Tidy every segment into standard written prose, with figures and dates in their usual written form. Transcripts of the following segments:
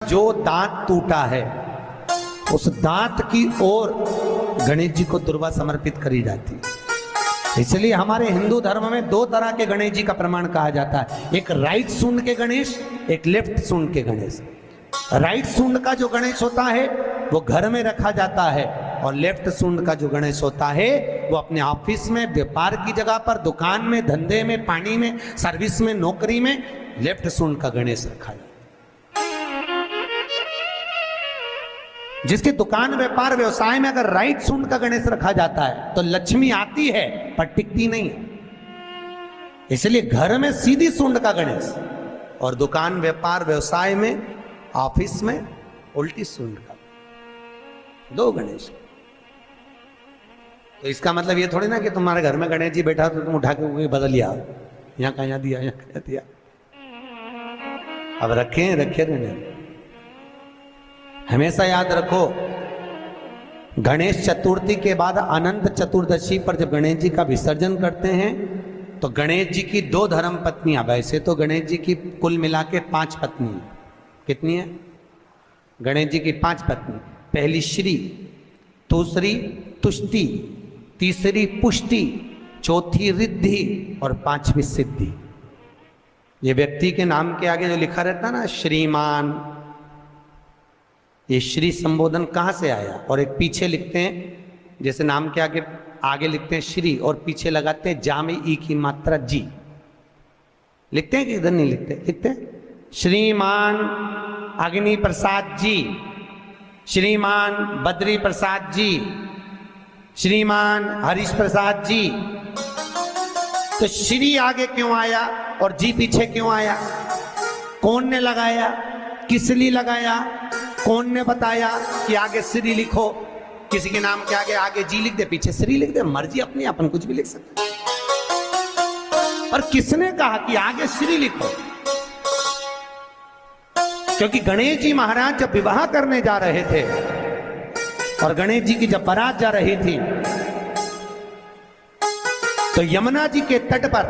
जो दांत टूटा है उस दांत की ओर गणेश जी को दुर्वा समर्पित करी जाती है। इसलिए हमारे हिंदू धर्म में दो तरह के गणेश जी का प्रमाण कहा जाता है, एक राइट सूंड के गणेश, एक लेफ्ट सूंड के गणेश। राइट सूंड का जो गणेश होता है वो घर में रखा जाता है, और लेफ्ट सूंड का जो गणेश होता है वो अपने ऑफिस में, व्यापार की जगह पर, दुकान में, धंधे में, पानी में, सर्विस में, नौकरी में लेफ्ट सूंड का गणेश रखा जाता है। जिसके दुकान, व्यापार, व्यवसाय में अगर राइट सूंड का गणेश रखा जाता है तो लक्ष्मी आती है पर टिकती नहीं है। इसलिए घर में सीधी सूंड का गणेश और दुकान, व्यापार, व्यवसाय में, ऑफिस में उल्टी सूंड का, दो गणेश। तो इसका मतलब ये थोड़ी ना कि तुम्हारे घर में गणेश जी बैठा तो तुम उठा के बदल लिया, यहां का यहां दिया, यहां का दिया। अब रखे रहने। हमेशा याद रखो, गणेश चतुर्थी के बाद अनंत चतुर्दशी पर जब गणेश जी का विसर्जन करते हैं तो गणेश जी की दो धर्म पत्नियां, वैसे तो गणेश जी की कुल मिला के 5 पत्नी, कितनी है? गणेश जी की 5 पत्नी। पहली श्री, दूसरी तुष्टि, तीसरी पुष्टि, चौथी रिद्धि और 5वीं सिद्धि। ये व्यक्ति के नाम के आगे जो लिखा रहता है ना, श्रीमान, ये श्री संबोधन कहाँ से आया? और एक पीछे लिखते हैं, जैसे नाम के आगे लिखते हैं श्री और पीछे लगाते हैं जा में ई की मात्रा जी। लिखते हैं कि इधर नहीं लिखते? लिखते हैं श्रीमान अग्नि प्रसाद जी, श्रीमान बद्री प्रसाद जी, श्रीमान हरीश प्रसाद जी। तो श्री आगे क्यों आया और जी पीछे क्यों आया? कौन ने लगाया? किस लिए लगाया? कौन ने बताया कि आगे श्री लिखो? किसी के नाम के आगे जी लिख दे, पीछे श्री लिख दे, मर्जी अपनी, अपन कुछ भी लिख सकते। और किसने कहा कि आगे श्री लिखो? क्योंकि गणेश जी महाराज जब विवाह करने जा रहे थे और गणेश जी की जब बारात जा रही थी तो यमुना जी के तट पर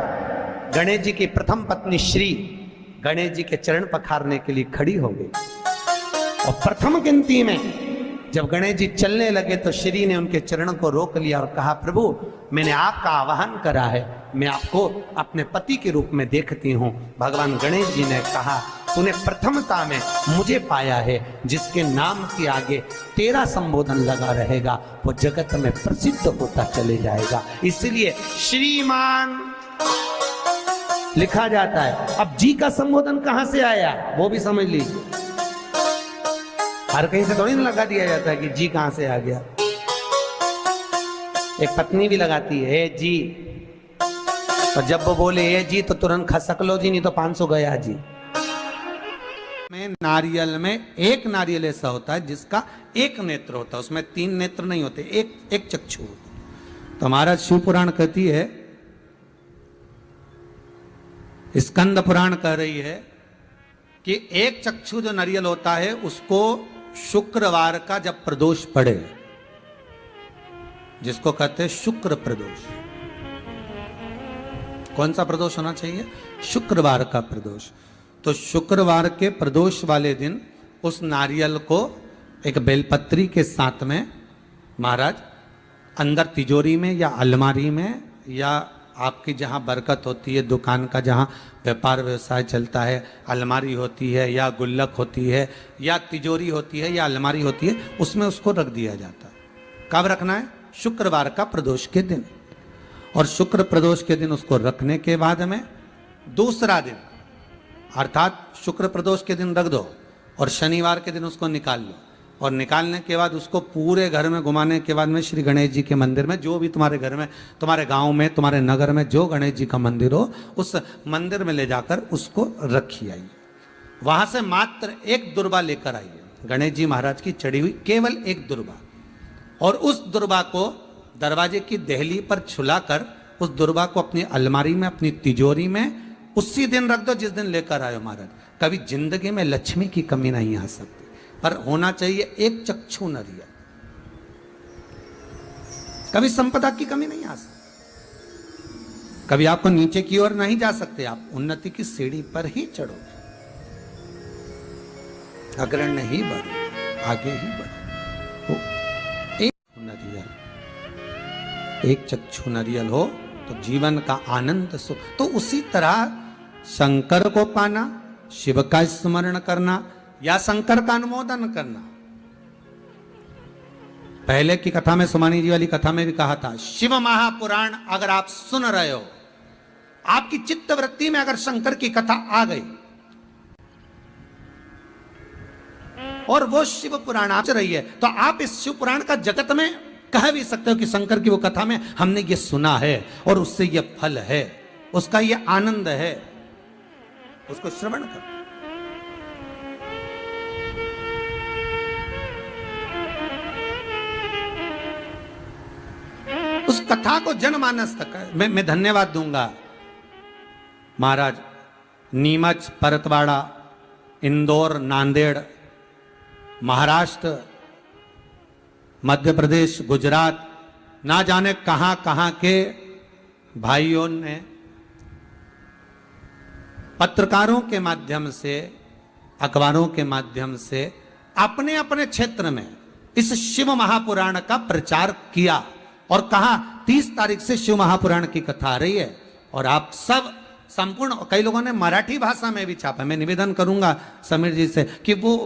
गणेश जी की प्रथम पत्नी श्री गणेश जी के चरण पखारने के लिए खड़ी हो गई। और प्रथम गिनती में जब गणेश जी चलने लगे तो श्री ने उनके चरणों को रोक लिया और कहा, प्रभु मैंने आपका आवाहन करा है, मैं आपको अपने पति के रूप में देखती हूँ। भगवान गणेश जी ने कहा, तूने प्रथमता में मुझे पाया है, जिसके नाम के आगे तेरा संबोधन लगा रहेगा वो जगत में प्रसिद्ध होता चले जाएगा। इसलिए श्रीमान लिखा जाता है। अब जी का संबोधन कहां से आया वो भी समझ लीजिए। हर कहीं से थोड़ी ना लगा दिया जाता है कि जी कहां से आ गया। एक पत्नी भी लगाती है ए जी, और जब वो बोले ए जी तो तुरंत खसक लो जी, नहीं तो 500 गया जी। में नारियल में एक नारियल ऐसा होता है जिसका एक नेत्र होता है, उसमें 3 नेत्र नहीं होते, एक चक्षु। तो महाराज शिव पुराण कहती है, स्कंद पुराण कह रही है कि एक चक्षु जो नारियल होता है उसको शुक्रवार का जब प्रदोष पड़े, जिसको कहते हैं शुक्र प्रदोष। कौन सा प्रदोष होना चाहिए? शुक्रवार का प्रदोष। तो शुक्रवार के प्रदोष वाले दिन उस नारियल को एक बेलपत्री के साथ में महाराज अंदर तिजोरी में या अलमारी में या आपकी जहाँ बरकत होती है, दुकान का जहाँ व्यापार व्यवसाय चलता है, अलमारी होती है या गुल्लक होती है या तिजोरी होती है या अलमारी होती है, उसमें उसको रख दिया जाता है। कब रखना है? शुक्रवार का प्रदोष के दिन। और शुक्र प्रदोष के दिन उसको रखने के बाद में दूसरा दिन, अर्थात शुक्र प्रदोष के दिन रख दो और शनिवार के दिन उसको निकाल लो। और निकालने के बाद उसको पूरे घर में घुमाने के बाद में श्री गणेश जी के मंदिर में, जो भी तुम्हारे घर में, तुम्हारे गांव में, तुम्हारे नगर में जो गणेश जी का मंदिर हो, उस मंदिर में ले जाकर उसको रखी आइए। वहां से मात्र एक दुर्बा लेकर आइए, गणेश जी महाराज की चढ़ी हुई केवल एक दुर्बा। और उस दुर्बा को दरवाजे की देहली पर छुलाकर उस दुर्बा को अपनी अलमारी में, अपनी तिजोरी में उसी दिन रख दो जिस दिन लेकर आयो महाराज। कभी जिंदगी में लक्ष्मी की कमी नहीं आ सकती, पर होना चाहिए एक चक्षु नारियल। कभी संपदा की कमी नहीं आ सकती, कभी आपको नीचे की ओर नहीं जा सकते, आप उन्नति की सीढ़ी पर ही चढ़ोगे। अग्रण्य ही बढ़े, आगे ही बढ़े। वो एक नरियल, एक चक्षु नरियल हो तो जीवन का आनंद सुख। तो उसी तरह शंकर को पाना, शिव का स्मरण करना या शंकर का अनुमोदन करना। पहले की कथा में, सुमानी जी वाली कथा में भी कहा था, शिव महापुराण अगर आप सुन रहे हो, आपकी चित्त वृत्ति में अगर शंकर की कथा आ गई और वो शिव पुराण आप रही है, तो आप इस शिव पुराण का जगत में कह भी सकते हो कि शंकर की वो कथा में हमने ये सुना है और उससे ये फल है, उसका ये आनंद है, उसको श्रवण करो। उस कथा को जनमानस तक मैं धन्यवाद दूंगा। महाराज नीमच, परतवाड़ा, इंदौर, नांदेड़, महाराष्ट्र, मध्य प्रदेश, गुजरात, ना जाने कहां कहां के भाइयों ने पत्रकारों के माध्यम से, अखबारों के माध्यम से अपने अपने क्षेत्र में इस शिव महापुराण का प्रचार किया और कहा 30 तारीख से शिव महापुराण की कथा आ रही है। और आप सब संपूर्ण, कई लोगों ने मराठी भाषा में भी छापा। मैं निवेदन करूंगा समीर जी से कि वो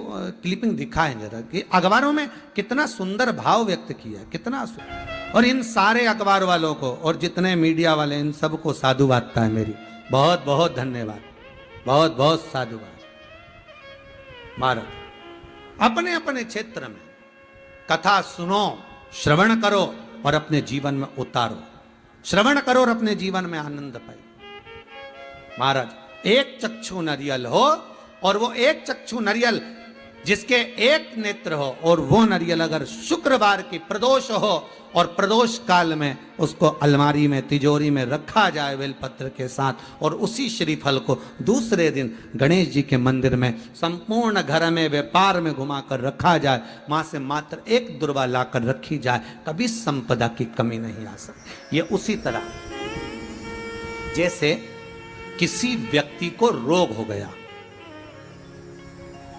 क्लिपिंग दिखाएं जरा कि अखबारों में कितना सुंदर भाव व्यक्त किया, कितना सुंदर। और इन सारे अखबार वालों को और जितने मीडिया वाले, इन सबको साधुवादता है मेरी, बहुत बहुत धन्यवाद, बहुत बहुत साधुवाद। महाराज अपने अपने क्षेत्र में कथा सुनो, श्रवण करो और अपने जीवन में उतारो, श्रवण करो और अपने जीवन में आनंद पाइए। महाराज एक चक्षु नरियल हो और वो एक चक्षु नरियल जिसके एक नेत्र हो, और वो नरियल अगर शुक्रवार की प्रदोष हो और प्रदोष काल में उसको अलमारी में, तिजोरी में रखा जाए बेलपत्र के साथ, और उसी श्रीफल को दूसरे दिन गणेश जी के मंदिर में संपूर्ण घर में व्यापार में घुमाकर रखा जाए, मां से मात्र एक दुर्वा लाकर रखी जाए, कभी संपदा की कमी नहीं आ सकती। ये उसी तरह जैसे किसी व्यक्ति को रोग हो गया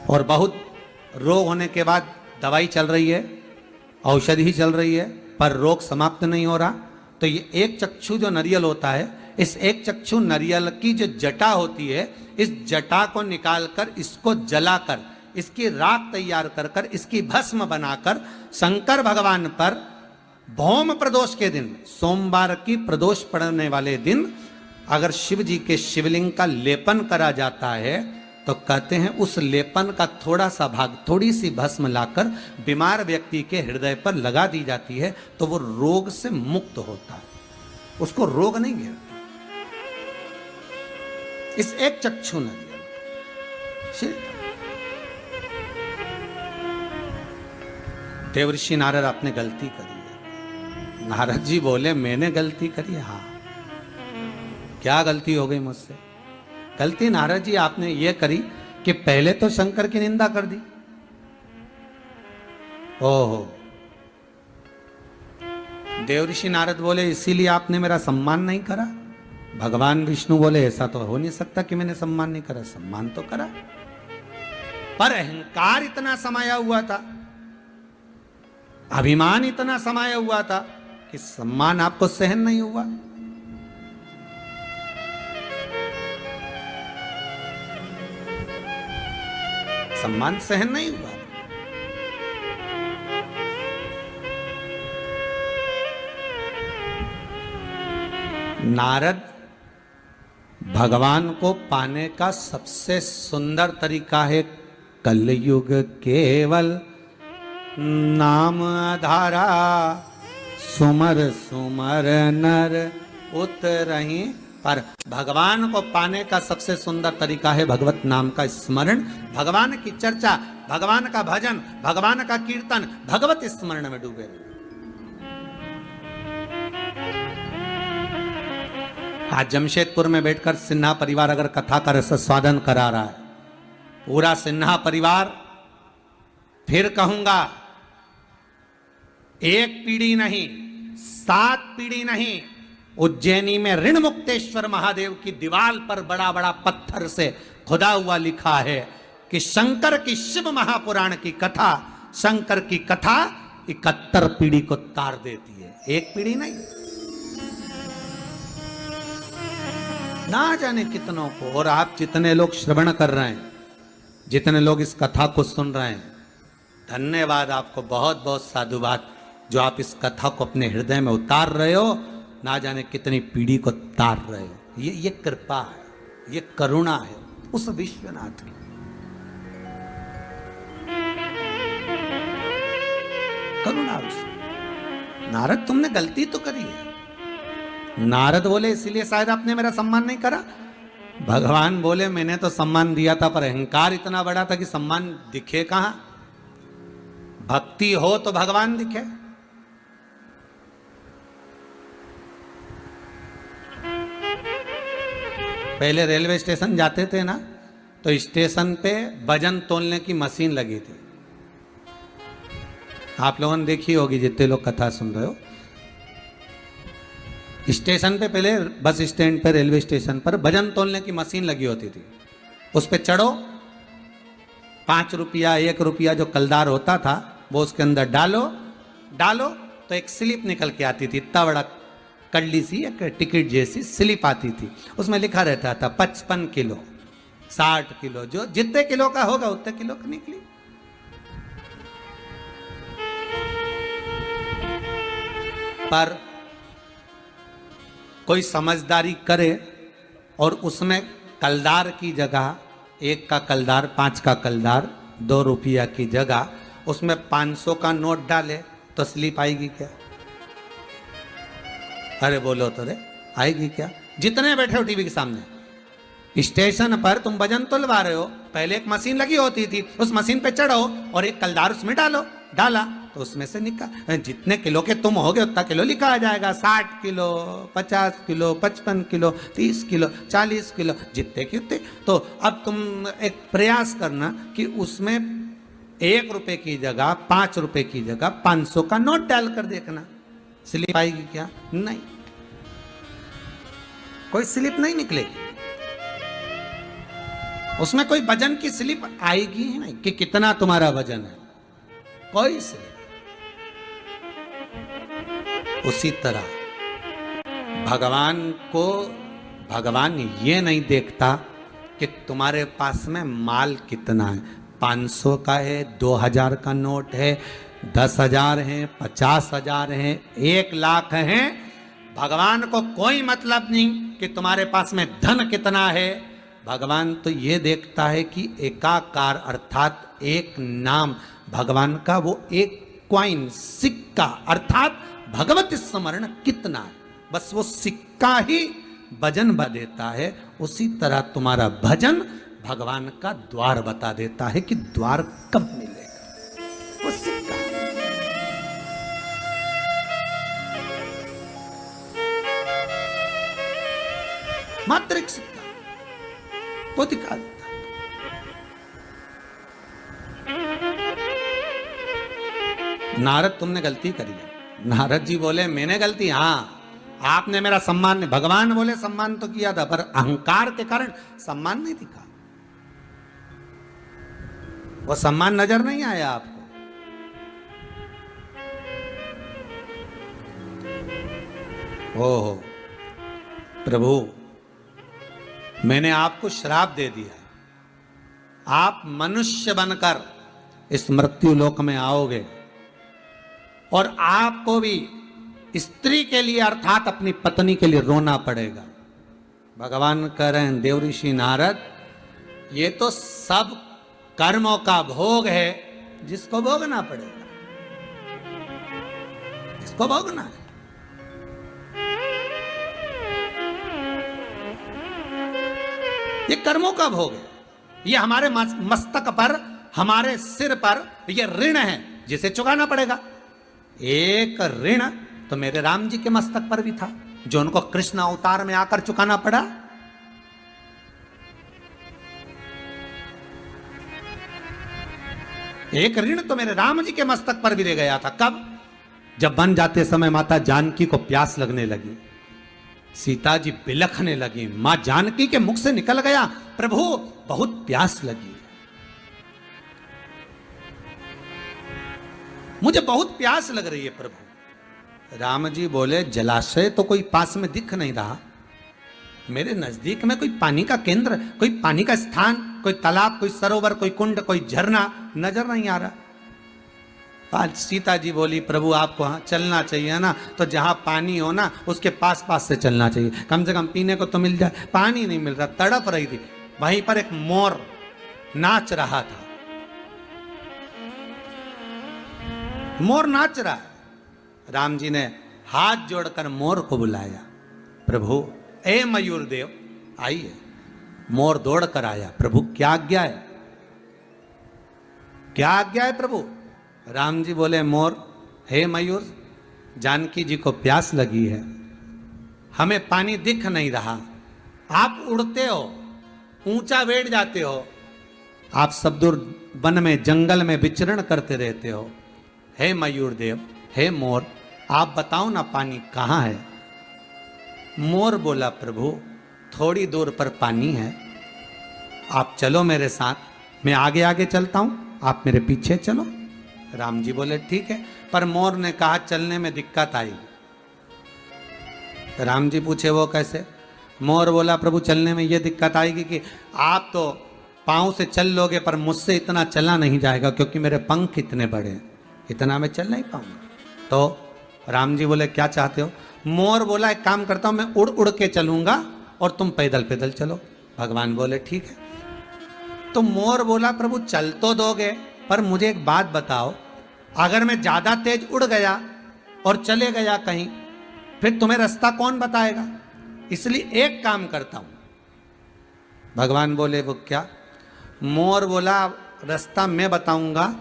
और बहुत रोग होने के बाद दवाई चल रही है, औषधि चल रही है, पर रोग समाप्त नहीं हो रहा, तो ये एक चक्षु जो नरियल होता है, इस एक चक्षु नरियल की जो जटा होती है, इस जटा को निकालकर इसको जलाकर इसकी राख तैयार कर इसकी भस्म बनाकर शंकर भगवान पर भौम प्रदोष के दिन, सोमवार की प्रदोष पड़ने वाले दिन अगर शिव जी के शिवलिंग का लेपन करा जाता है, तो कहते हैं उस लेपन का थोड़ा सा भाग, थोड़ी सी भस्म लाकर बीमार व्यक्ति के हृदय पर लगा दी जाती है, तो वो रोग से मुक्त होता है, उसको रोग नहीं घेरता। इस एक चक्षु नरियल देवर्षि नारद आपने गलती करी है। नारद जी बोले मैंने गलती करी? हाँ, क्या गलती हो गई मुझसे? गलती नारद जी आपने ये करी कि पहले तो शंकर की निंदा कर दी। ओहो, देवऋषि नारद बोले इसीलिए आपने मेरा सम्मान नहीं करा। भगवान विष्णु बोले ऐसा तो हो नहीं सकता कि मैंने सम्मान नहीं करा, सम्मान तो करा, पर अहंकार इतना समाया हुआ था, अभिमान इतना समाया हुआ था कि सम्मान आपको सहन नहीं हुआ। सम्मान सहन नहीं हुआ। नारद भगवान को पाने का सबसे सुंदर तरीका है कलयुग केवल नाम आधारा, सुमर सुमर नर उतरहि। पर भगवान को पाने का सबसे सुंदर तरीका है भगवत नाम का स्मरण, भगवान की चर्चा, भगवान का भजन, भगवान का कीर्तन, भगवत स्मरण में डूबे। आज जमशेदपुर में बैठकर सिन्हा परिवार अगर कथा का रसास्वादन करा रहा है, पूरा सिन्हा परिवार, फिर कहूंगा एक पीढ़ी नहीं 7 पीढ़ी नहीं, उज्जैनी में ऋण मुक्तेश्वर महादेव की दीवार पर बड़ा बड़ा पत्थर से खुदा हुआ लिखा है कि शंकर की शिव महापुराण की कथा, शंकर की कथा 71 पीढ़ी को तार देती है, एक पीढ़ी नहीं। ना जाने कितनों को, और आप जितने लोग श्रवण कर रहे हैं, जितने लोग इस कथा को सुन रहे हैं, धन्यवाद आपको, बहुत बहुत साधुवाद जो आप इस कथा को अपने हृदय में उतार रहे हो। ना जाने कितनी पीढ़ी को तार रहे हो। ये कृपा है, ये करुणा है उस विश्वनाथ की। करुणा उस। नारद तुमने गलती तो करी है। नारद बोले इसीलिए शायद आपने मेरा सम्मान नहीं करा। भगवान बोले मैंने तो सम्मान दिया था, पर अहंकार इतना बड़ा था कि सम्मान दिखे कहां। भक्ति हो तो भगवान दिखे। पहले रेलवे स्टेशन जाते थे ना, तो स्टेशन पे वजन तोलने की मशीन लगी थी। आप लोगों ने देखी होगी जितने लोग कथा सुन रहे हो। स्टेशन पे, पहले बस स्टैंड पे, रेलवे स्टेशन पर वजन तोलने की मशीन लगी होती थी। उस पे चढ़ो, 5 रुपया 1 रुपया जो कलदार होता था वो उसके अंदर डालो तो एक स्लिप निकल के आती थी। इतना बड़ा कल्ली सी एक टिकट जैसी स्लिप आती थी। उसमें लिखा रहता था 55 किलो, 60 किलो, जो जितने किलो का होगा उतने किलो का निकली। पर कोई समझदारी करे और उसमें कलदार की जगह 1 का कलदार, 5 का कलदार, 2 रुपया की जगह उसमें 500 का नोट डाले तो स्लिप आएगी क्या? अरे बोलो तो रे, आएगी क्या? जितने बैठे हो टीवी के सामने, स्टेशन पर तुम वजन तुलवा रहे हो, पहले एक मशीन लगी होती थी, उस मशीन पे चढ़ो और एक कलदार उसमें डाला तो उसमें से निकाल, जितने किलो के तुम होगे उतना किलो लिखा आ जाएगा। 60 kilo, 50 kilo, 55 kilo, 30 kilo, 40 kilo, जितने के उतने। तो अब तुम एक प्रयास करना कि उसमें 1 रुपए की जगह, 5 रुपए की जगह 500 का नोट डाल कर देखना, स्लिप आएगी क्या? नहीं, कोई स्लिप नहीं निकलेगी। उसमें कोई वजन की स्लिप आएगी ही नहीं कि कितना तुम्हारा वजन है, कोई स्लिप। उसी तरह भगवान ये नहीं देखता कि तुम्हारे पास में माल कितना है, 500 का है, 2000 का नोट है, 10,000 है, 50,000 है, 1 लाख है। भगवान को कोई मतलब नहीं कि तुम्हारे पास में धन कितना है। भगवान तो ये देखता है कि एकाकार अर्थात एक नाम भगवान का, वो एक क्वाइन, सिक्का अर्थात भगवत स्मरण कितना है, बस वो सिक्का ही भजन बता देता है। उसी तरह तुम्हारा भजन भगवान का द्वार बता देता है कि द्वार कब मिलेगा, वो सिक्का। मात्र एक सिक्का वो दिखा देता। नारद तुमने गलती करी है। नारद जी बोले मैंने गलती, हाँ आपने मेरा सम्मान, भगवान बोले सम्मान तो किया था, पर अहंकार के कारण सम्मान नहीं दिखा, वो सम्मान नजर नहीं आया आपको। ओहो प्रभु, मैंने आपको श्राप दे दिया, आप मनुष्य बनकर इस मृत्यु लोक में आओगे और आपको भी स्त्री के लिए अर्थात अपनी पत्नी के लिए रोना पड़ेगा। भगवान कह रहे हैं देव ऋषि नारद, ये तो सब कर्मों का भोग है जिसको भोगना पड़ेगा, जिसको भोगना है। ये कर्मों का भोग है, ये हमारे मस्तक पर, हमारे सिर पर ये ऋण है जिसे चुकाना पड़ेगा। एक ऋण तो मेरे राम जी के मस्तक पर भी था जो उनको कृष्ण अवतार में आकर चुकाना पड़ा। एक ऋण तो मेरे राम जी के मस्तक पर भी रह गया था। कब? जब वन जाते समय माता जानकी को प्यास लगने लगी, सीता जी बिलखने लगी, मां जानकी के मुख से निकल गया, प्रभु बहुत प्यास लगी। मुझे बहुत प्यास लग रही है प्रभु। राम जी बोले जलाशय तो कोई पास में दिख नहीं रहा, मेरे नजदीक में कोई पानी का केंद्र, कोई पानी का स्थान, कोई तालाब, कोई सरोवर, कोई कुंड, कोई झरना नजर नहीं आ रहा। आज सीता जी बोली प्रभु आपको हाँ चलना चाहिए ना, तो जहां पानी हो ना उसके पास पास से चलना चाहिए, कम से कम पीने को तो मिल जाए। पानी नहीं मिल रहा, तड़प रही थी। वहीं पर एक मोर नाच रहा था, मोर नाच रहा है। राम जी ने हाथ जोड़कर मोर को बुलाया, प्रभु ए मयूर देव आइए। मोर दौड़ कर आया, प्रभु क्या आज्ञा है, क्या आज्ञा है प्रभु। राम जी बोले मोर हे मयूर, जानकी जी को प्यास लगी है, हमें पानी दिख नहीं रहा, आप उड़ते हो, ऊंचा बैठ जाते हो, आप सब दूर वन में जंगल में विचरण करते रहते हो। हे मयूर देव, हे मोर, आप बताओ ना पानी कहाँ है। मोर बोला प्रभु थोड़ी दूर पर पानी है, आप चलो मेरे साथ, मैं आगे आगे चलता हूं, आप मेरे पीछे चलो। राम जी बोले ठीक है, पर मोर ने कहा चलने में दिक्कत आई। राम जी पूछे वो कैसे। मोर बोला प्रभु चलने में ये दिक्कत आएगी कि आप तो पांव से चल लोगे पर मुझसे इतना चला नहीं जाएगा, क्योंकि मेरे पंख इतने बड़े हैं, इतना मैं चल नहीं पाऊंगा। तो राम जी बोले क्या चाहते हो। मोर बोला एक काम करता हूं, मैं उड़ उड़ के चलूंगा और तुम पैदल पैदल चलो। भगवान बोले ठीक है। तो मोर बोला प्रभु चल तो दोगे, पर मुझे एक बात बताओ, अगर मैं ज्यादा तेज उड़ गया और चले गया कहीं, फिर तुम्हें रास्ता कौन बताएगा, इसलिए एक काम करता हूं। भगवान बोले वो क्या। मोर बोला रास्ता मैं बताऊंगा,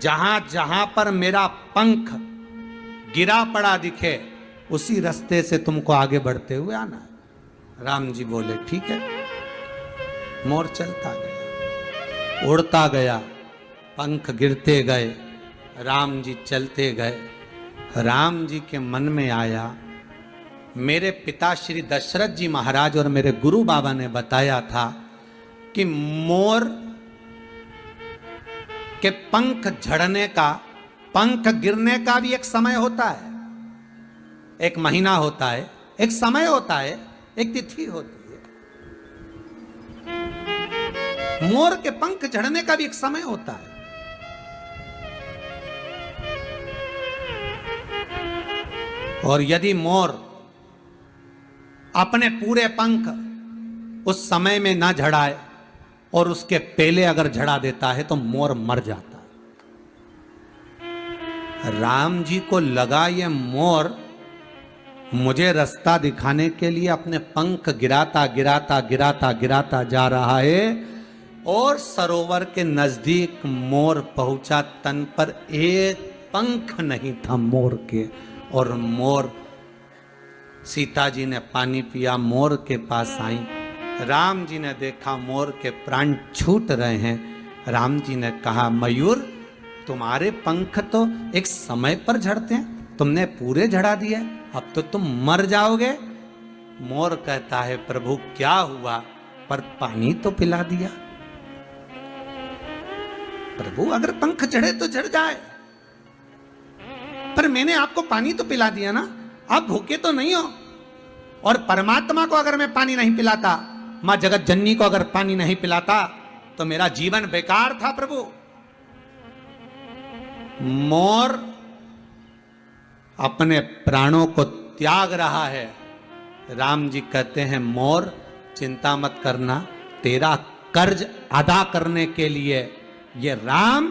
जहां जहां पर मेरा पंख गिरा पड़ा दिखे उसी रास्ते से तुमको आगे बढ़ते हुए आना है। राम जी बोले ठीक है। मोर चलता गया, उड़ता गया, पंख गिरते गए, राम जी चलते गए। राम जी के मन में आया मेरे पिता श्री दशरथ जी महाराज और मेरे गुरु बाबा ने बताया था कि मोर के पंख झड़ने का, पंख गिरने का भी एक समय होता है, एक महीना होता है, एक समय होता है, एक तिथि होती है। मोर के पंख झड़ने का भी एक समय होता है। और यदि मोर अपने पूरे पंख उस समय में ना झड़ाए और उसके पहले अगर झड़ा देता है तो मोर मर जाता है। राम जी को लगा ये मोर मुझे रास्ता दिखाने के लिए अपने पंख गिराता गिराता गिराता गिराता जा रहा है, और सरोवर के नजदीक मोर पहुंचा, तन पर एक पंख नहीं था मोर के। और मोर, सीता जी ने पानी पिया, मोर के पास आई। राम जी ने देखा मोर के प्राण छूट रहे हैं। राम जी ने कहा मयूर तुम्हारे पंख तो एक समय पर झड़ते हैं, तुमने पूरे झड़ा दिए, अब तो तुम मर जाओगे। मोर कहता है प्रभु क्या हुआ, पर पानी तो पिला दिया। प्रभु अगर पंख झड़े तो झड़ जाए, पर मैंने आपको पानी तो पिला दिया ना, आप भूखे तो नहीं हो। और परमात्मा को अगर मैं पानी नहीं पिलाता, मां जगत जननी को अगर पानी नहीं पिलाता, तो मेरा जीवन बेकार था प्रभु। मोर अपने प्राणों को त्याग रहा है। राम जी कहते हैं मोर चिंता मत करना, तेरा कर्ज अदा करने के लिए ये राम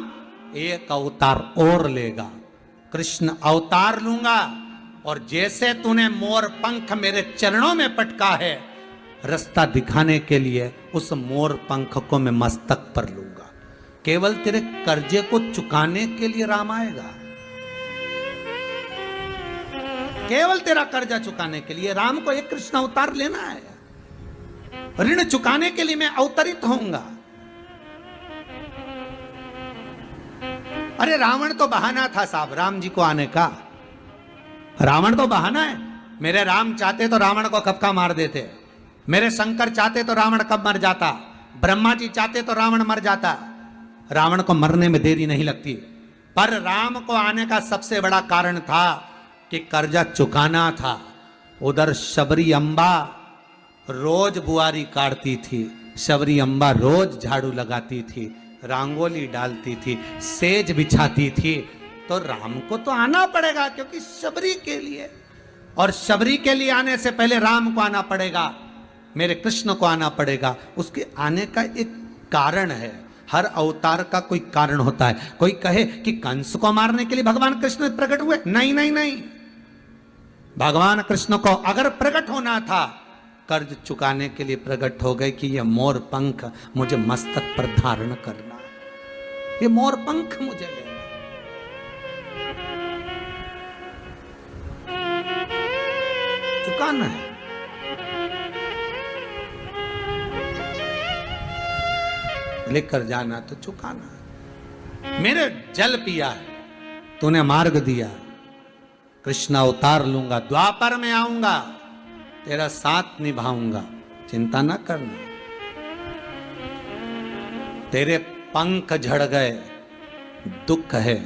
एक अवतार और लेगा, कृष्ण अवतार लूंगा, और जैसे तूने मोर पंख मेरे चरणों में पटका है, रास्ता दिखाने के लिए उस मोर पंख को मैं मस्तक पर लूंगा। केवल तेरे कर्जे को चुकाने के लिए राम आएगा, केवल तेरा कर्जा चुकाने के लिए राम को एक कृष्ण अवतार लेना है। ऋण चुकाने के लिए मैं अवतरित होऊंगा। अरे रावण तो बहाना था साहब राम जी को आने का, रावण तो बहाना है। मेरे राम चाहते तो रावण को कब का मार देते, मेरे शंकर चाहते तो रावण कब मर जाता, ब्रह्मा जी चाहते तो रावण मर जाता। रावण को मरने में देरी नहीं लगती, पर राम को आने का सबसे बड़ा कारण था कि कर्जा चुकाना था। उधर शबरी अम्बा रोज बुआरी काटती थी, शबरी अम्बा रोज झाड़ू लगाती थी, रंगोली डालती थी, सेज बिछाती थी। तो राम को तो आना पड़ेगा क्योंकि शबरी के लिए, और शबरी के लिए आने से पहले राम को आना पड़ेगा, मेरे कृष्ण को आना पड़ेगा। उसके आने का एक कारण है। हर अवतार का कोई कारण होता है। कोई कहे कि कंस को मारने के लिए भगवान कृष्ण प्रकट हुए, नहीं नहीं नहीं। भगवान कृष्ण को अगर प्रकट होना था, कर्ज चुकाने के लिए प्रकट हो गए कि यह मोर पंख मुझे मस्तक पर धारण करना है, ये मोर पंख मुझे लेना, चुकाना है। लेकर जाना तो चुकाना है। मेरे जल पिया है, तूने मार्ग दिया, कृष्ण अवतार लूंगा, द्वापर में आऊंगा, तेरा साथ निभाऊंगा, चिंता ना करना। तेरे पंख झड़ गए, दुख है,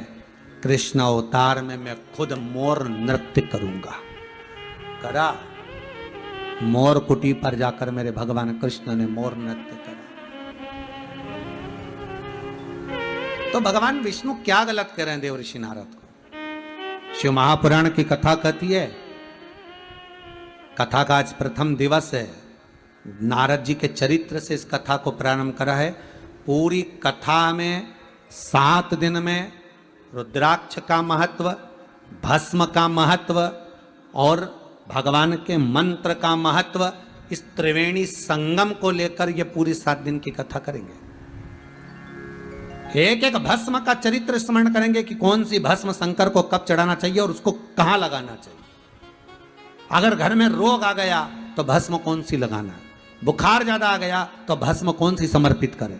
कृष्ण अवतार में मैं खुद मोर नृत्य करूंगा। करा, मोर कुटी पर जाकर मेरे भगवान कृष्ण ने मोर नृत्य करा। तो भगवान विष्णु क्या गलत कर रहे हैं देवर्षि नारद को? शिव महापुराण की कथा कहती है, कथा का आज प्रथम दिवस है, नारद जी के चरित्र से इस कथा को प्रारंभ करा है। पूरी कथा में 7 दिन में रुद्राक्ष का महत्व, भस्म का महत्व और भगवान के मंत्र का महत्व, इस त्रिवेणी संगम को लेकर ये पूरी 7 दिन की कथा करेंगे। एक एक भस्म का चरित्र स्मरण करेंगे कि कौन सी भस्म शंकर को कब चढ़ाना चाहिए और उसको कहां लगाना चाहिए। अगर घर में रोग आ गया तो भस्म कौन सी लगाना है, बुखार ज्यादा आ गया तो भस्म कौन सी समर्पित करें,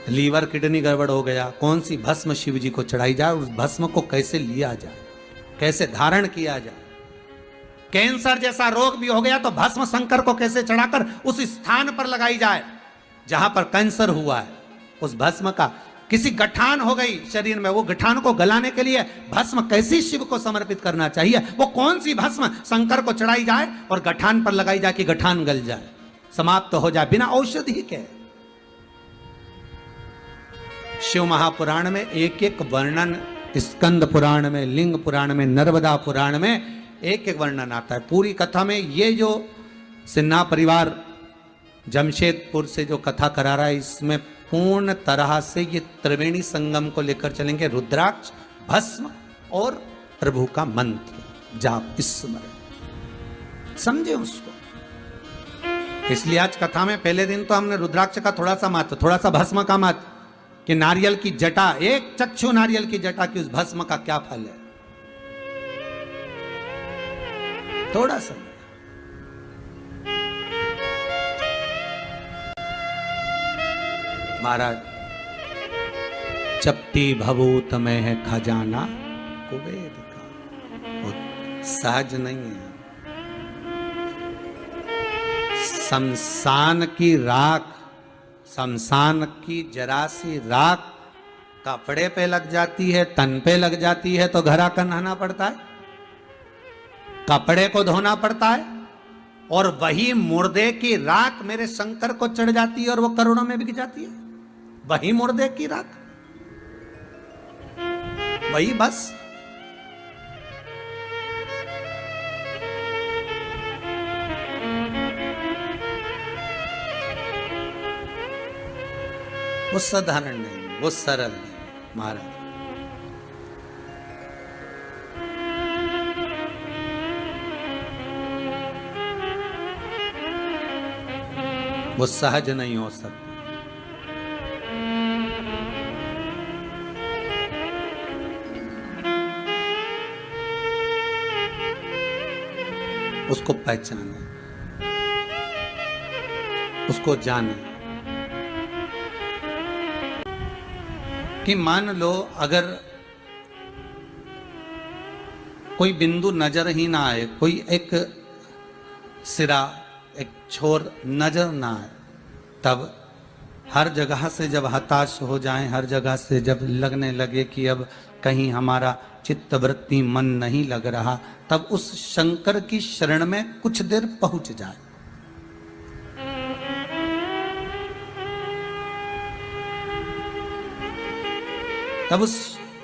लीवर किडनी गड़बड़ हो गया कौन सी भस्म शिव जी को चढ़ाई जाए, उस भस्म को कैसे लिया जाए, कैसे धारण किया जाए। कैंसर जैसा रोग भी हो गया तो भस्म शंकर को कैसे चढ़ाकर उस स्थान पर लगाई जाए जहां पर कैंसर हुआ है। उस भस्म का, किसी गठान हो गई शरीर में, वो गठान को गलाने के लिए भस्म कैसी शिव को समर्पित करना चाहिए, वो कौन सी भस्म शंकर को चढ़ाई जाए और गठान पर लगाई जाए कि गठान गल जाए, समाप्त तो हो जाए बिना औषधि के। शिव महापुराण में एक एक वर्णन, स्कंद पुराण में, लिंग पुराण में, नर्मदा पुराण में एक एक वर्णन आता है। पूरी कथा में ये जो सिन्हा परिवार जमशेदपुर से जो कथा करा रहा है, इसमें पूर्ण तरह से ये त्रिवेणी संगम को लेकर चलेंगे। रुद्राक्ष, भस्म और प्रभु का मंत्र जाप, स्मरण, समझे उसको। इसलिए आज कथा में पहले दिन तो हमने रुद्राक्ष का थोड़ा सा महत्व, थोड़ा सा भस्म का महत्व, कि नारियल की जटा, एक चक्षु नारियल की जटा की उस भस्म का क्या फल है, थोड़ा सा। महाराज, चपटी भभूत में है खजाना कुबेर का, वो सहज नहीं है। शमशान की राख, शमशान की जरा सी राख कपड़े पे लग जाती है, तन पे लग जाती है तो घर आकर नहाना पड़ता है, कपड़े को धोना पड़ता है, और वही मुर्दे की राख मेरे शंकर को चढ़ जाती है और वो करोड़ों में बिक जाती है। वही मुर्दे की राख, वही बस। वो साधारण नहीं, वो सरल नहीं महाराज। वो सहज नहीं हो सकती। उसको पहचाने, उसको जाने। कि मान लो अगर कोई बिंदु नजर ही ना आए, कोई एक सिरा, एक छोर नजर ना आए, तब हर जगह से जब हताश हो जाएं, हर जगह से जब लगने लगे कि अब कहीं हमारा चित्त वृत्ति मन नहीं लग रहा, तब उस शंकर की शरण में कुछ देर पहुंच जाए। तब उस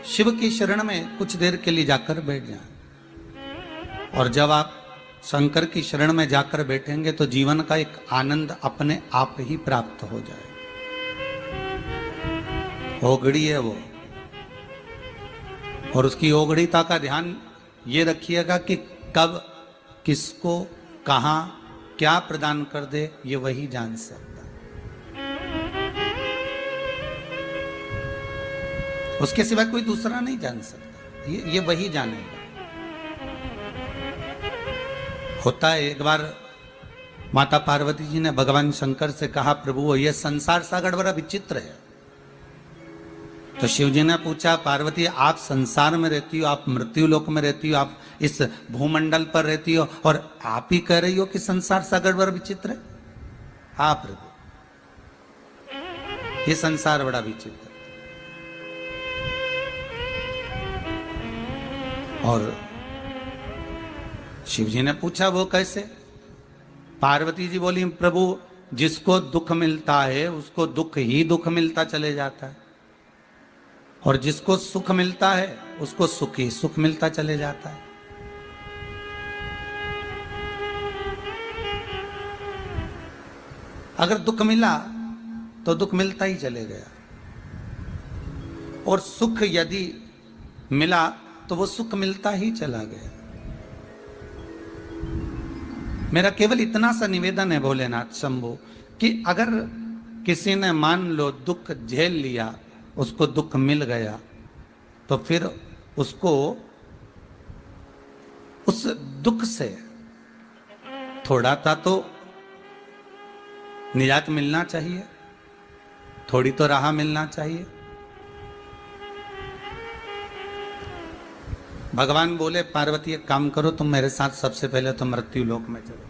शिव की शरण में कुछ देर के लिए जाकर बैठ जाए। और जब आप शंकर की शरण में जाकर बैठेंगे तो जीवन का एक आनंद अपने आप ही प्राप्त हो जाए। ओगड़ी है वो, और उसकी ओगड़ीता का ध्यान ये रखिएगा कि कब किसको कहां क्या प्रदान कर दे, ये वही जान सकता। उसके सिवा कोई दूसरा नहीं जान सकता, ये वही जानेगा। होता है, एक बार माता पार्वती जी ने भगवान शंकर से कहा, प्रभु ये संसार सागर बड़ा विचित्र है। तो शिव जी ने पूछा, पार्वती आप संसार में रहती हो, आप मृत्यु लोक में रहती हो, आप इस भूमंडल पर रहती हो, और आप ही कह रही हो कि संसार सागर बड़ा विचित्र है? हाँ प्रभु, ये संसार बड़ा विचित्र। और शिव जी ने पूछा वो कैसे? पार्वती जी बोली, प्रभु जिसको दुख मिलता है उसको दुख ही दुख मिलता चले जाता है, और जिसको सुख मिलता है उसको सुख ही सुख मिलता चले जाता है। अगर दुख मिला तो दुख मिलता ही चले गया, और सुख यदि मिला तो वो सुख मिलता ही चला गया। मेरा केवल इतना सा निवेदन है भोलेनाथ शंभु, कि अगर किसी ने मान लो दुख झेल लिया, उसको दुख मिल गया, तो फिर उसको उस दुख से थोड़ा सा तो निजात मिलना चाहिए, थोड़ी तो राह मिलना चाहिए। भगवान बोले, पार्वती एक काम करो, तुम मेरे साथ सबसे पहले तो मृत्यु लोक में चलो।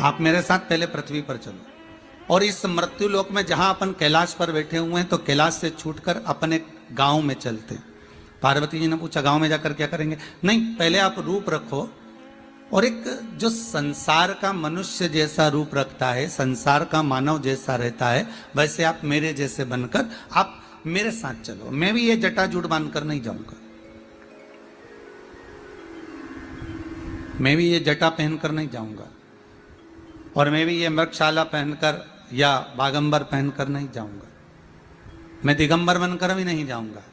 आप मेरे साथ पहले पृथ्वी पर चलो, और इस मृत्यु लोक में जहां अपन कैलाश पर बैठे हुए हैं, तो कैलाश से छूटकर अपने गांव में चलते। पार्वती जी ने पूछा, गांव में जाकर क्या करेंगे? नहीं, पहले आप रूप रखो, और एक जो संसार का मनुष्य जैसा रूप रखता है, संसार का मानव जैसा रहता है, वैसे आप मेरे जैसे बनकर आप मेरे साथ चलो। मैं भी ये जटाजूट बांधकर नहीं जाऊंगा, मैं भी ये जटा पहनकर नहीं जाऊंगा, और मैं भी ये मृगशाला पहनकर या बागंबर पहनकर नहीं जाऊंगा, मैं दिगंबर बनकर भी नहीं जाऊंगा।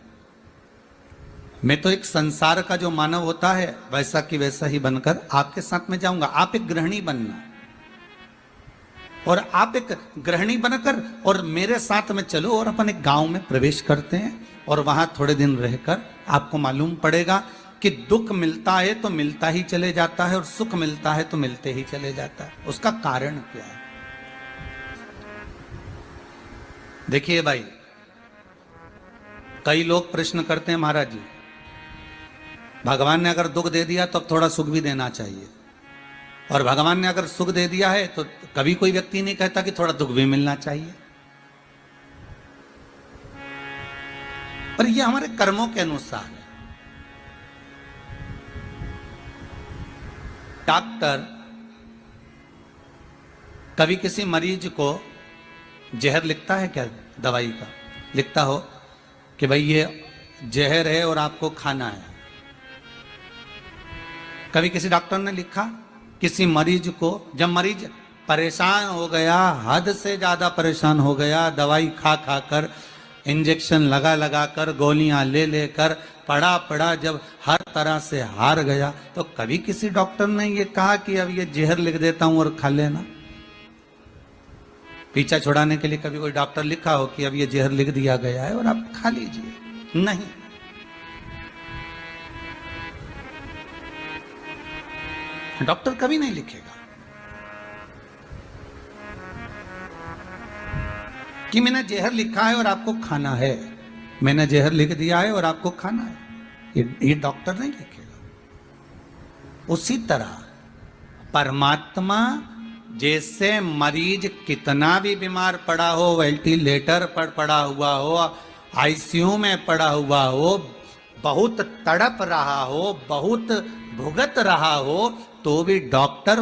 मैं तो एक संसार का जो मानव होता है वैसा की वैसा ही बनकर आपके साथ में जाऊंगा। आप एक गृहिणी बनना, और आप एक गृहिणी बनकर और मेरे साथ में चलो, और अपन एक गांव में प्रवेश करते हैं, और वहां थोड़े दिन रहकर आपको मालूम पड़ेगा कि दुख मिलता है तो मिलता ही चले जाता है, और सुख मिलता है तो मिलते ही चले जाता है। उसका कारण क्या है? देखिए भाई, कई लोग प्रश्न करते हैं, महाराज जी भगवान ने अगर दुख दे दिया तो अब थोड़ा सुख भी देना चाहिए, और भगवान ने अगर सुख दे दिया है तो कभी कोई व्यक्ति नहीं कहता कि थोड़ा दुख भी मिलना चाहिए। पर यह हमारे कर्मों के अनुसार है। डॉक्टर कभी किसी मरीज को जहर लिखता है क्या? दवाई का लिखता हो कि भाई ये जहर है और आपको खाना है? कभी किसी डॉक्टर ने लिखा किसी मरीज को? जब मरीज परेशान हो गया, हद से ज्यादा परेशान हो गया, दवाई खा खा कर, इंजेक्शन लगा लगा कर, गोलियां ले लेकर, पड़ा पड़ा जब हर तरह से हार गया, तो कभी किसी डॉक्टर ने ये कहा कि अब ये जहर लिख देता हूं और खा लेना? पीछा छुड़ाने के लिए कभी कोई डॉक्टर लिखा हो कि अब ये जहर लिख दिया गया है और आप खा लीजिए? नहीं। डॉक्टर कभी नहीं लिखेगा कि मैंने जहर लिखा है और आपको खाना है, मैंने जहर लिख दिया है और आपको खाना है। ये डॉक्टर नहीं लिखेगा। उसी तरह परमात्मा जैसे मरीज कितना भी बीमार पड़ा हो, वेंटिलेटर पर पड़ा हुआ हो, आईसीयू में पड़ा हुआ हो, बहुत तड़प रहा हो, बहुत भुगत रहा हो, तो भी डॉक्टर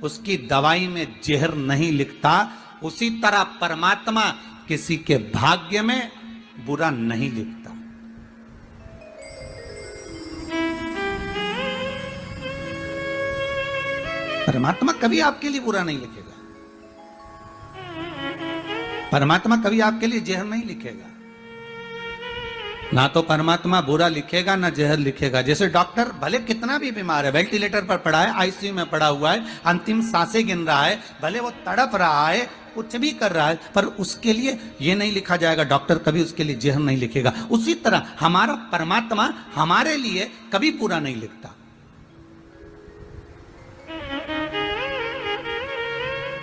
उसकी दवाई में जहर नहीं लिखता। उसी तरह परमात्मा किसी के भाग्य में बुरा नहीं लिखता। परमात्मा कभी आपके लिए बुरा नहीं लिखेगा। परमात्मा कभी आपके लिए जहर नहीं लिखेगा। ना तो परमात्मा बुरा लिखेगा ना जहर लिखेगा। जैसे डॉक्टर भले कितना भी बीमार है, वेंटिलेटर पर पड़ा है, आईसीयू में पड़ा हुआ है, अंतिम सांसें गिन रहा है, भले वो तड़प रहा है, कुछ भी कर रहा है, पर उसके लिए ये नहीं लिखा जाएगा, डॉक्टर कभी उसके लिए जहर नहीं लिखेगा। उसी तरह हमारा परमात्मा हमारे लिए कभी बुरा नहीं लिखता।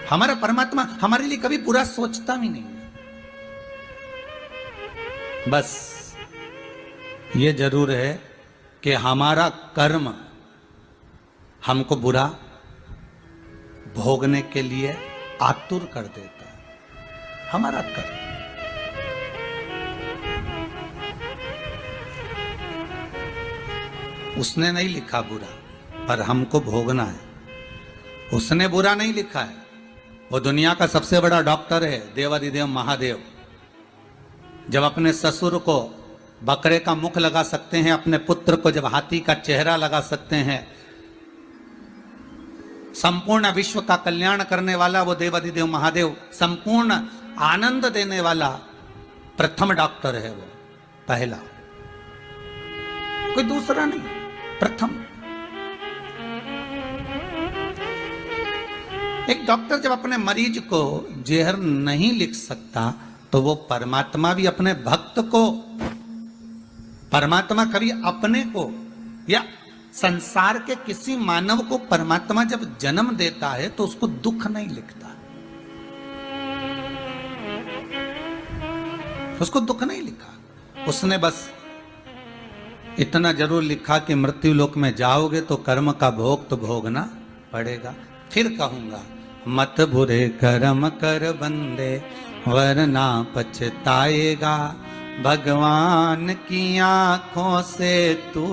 हमारा परमात्मा हमारे लिए कभी बुरा सोचता भी नहीं है। बस ये जरूर है कि हमारा कर्म हमको बुरा भोगने के लिए आतुर कर देता है। हमारा कर्म, उसने नहीं लिखा बुरा, पर हमको भोगना है। उसने बुरा नहीं लिखा है। वो दुनिया का सबसे बड़ा डॉक्टर है, देवाधिदेव महादेव। जब अपने ससुर को बकरे का मुख लगा सकते हैं, अपने पुत्र को जब हाथी का चेहरा लगा सकते हैं, संपूर्ण विश्व का कल्याण करने वाला वो देवाधिदेव महादेव, संपूर्ण आनंद देने वाला प्रथम डॉक्टर है। वो पहला, कोई दूसरा नहीं, प्रथम। एक डॉक्टर जब अपने मरीज को जहर नहीं लिख सकता, तो वो परमात्मा भी अपने भक्त को, परमात्मा कभी अपने को या संसार के किसी मानव को परमात्मा जब जन्म देता है तो उसको दुख नहीं लिखता, उसको दुख नहीं लिखा। उसने बस इतना जरूर लिखा कि मृत्यु लोक में जाओगे तो कर्म का भोग तो भोगना पड़ेगा। फिर कहूंगा, मत बुरे कर्म कर बंदे वरना पछताएगा, भगवान की आंखों से तू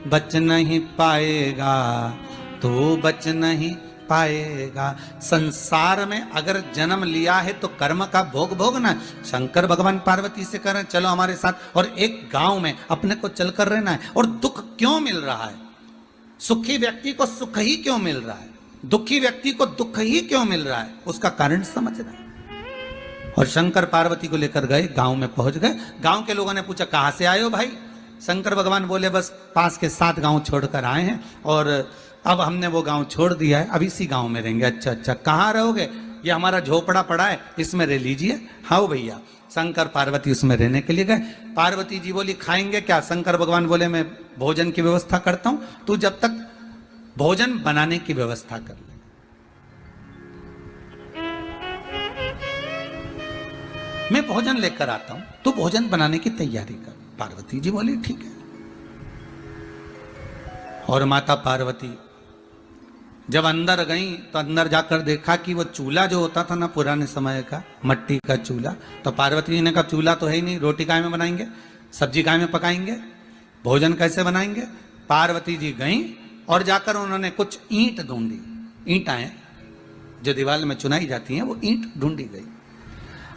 बच नहीं पाएगा, तू बच नहीं पाएगा। संसार में अगर जन्म लिया है तो कर्म का भोग भोगना। शंकर भगवान पार्वती से करें चलो हमारे साथ, और एक गांव में अपने को चलकर रहना है। और दुख क्यों मिल रहा है? सुखी व्यक्ति को सुख ही क्यों मिल रहा है? दुखी व्यक्ति को दुख ही क्यों मिल रहा है? उसका कारण समझना है। और शंकर पार्वती को लेकर गए, गांव में पहुंच गए। गांव के लोगों ने पूछा, कहां से आए हो भाई? शंकर भगवान बोले, बस पास के 7 गांव छोड़कर आए हैं और अब हमने वो गांव छोड़ दिया है, अब इसी गांव में रहेंगे। अच्छा अच्छा, कहाँ रहोगे? ये हमारा झोपड़ा पड़ा है, इसमें रह लीजिए। हाँ भैया। शंकर पार्वती उसमें रहने के लिए गए। पार्वती जी बोली, खाएंगे क्या? शंकर भगवान बोले, मैं भोजन की व्यवस्था करता हूं, तू जब तक भोजन बनाने की व्यवस्था कर ले। मैं भोजन लेकर आता हूं, तू भोजन बनाने की तैयारी कर। पार्वती जी बोली, ठीक है। और माता पार्वती जब अंदर गई तो अंदर जाकर देखा कि वो चूल्हा जो होता था ना पुराने समय का, मट्टी का चूल्हा, तो पार्वती जी ने कहा, चूल्हा तो है ही नहीं, रोटी काय में बनाएंगे, सब्जी काय में पकाएंगे, भोजन कैसे बनाएंगे? पार्वती जी गई और जाकर उन्होंने कुछ ईंट ढूंढी। ईंटें जो दीवार में चुनाई जाती हैं, वो ईंट ढूंढी गई।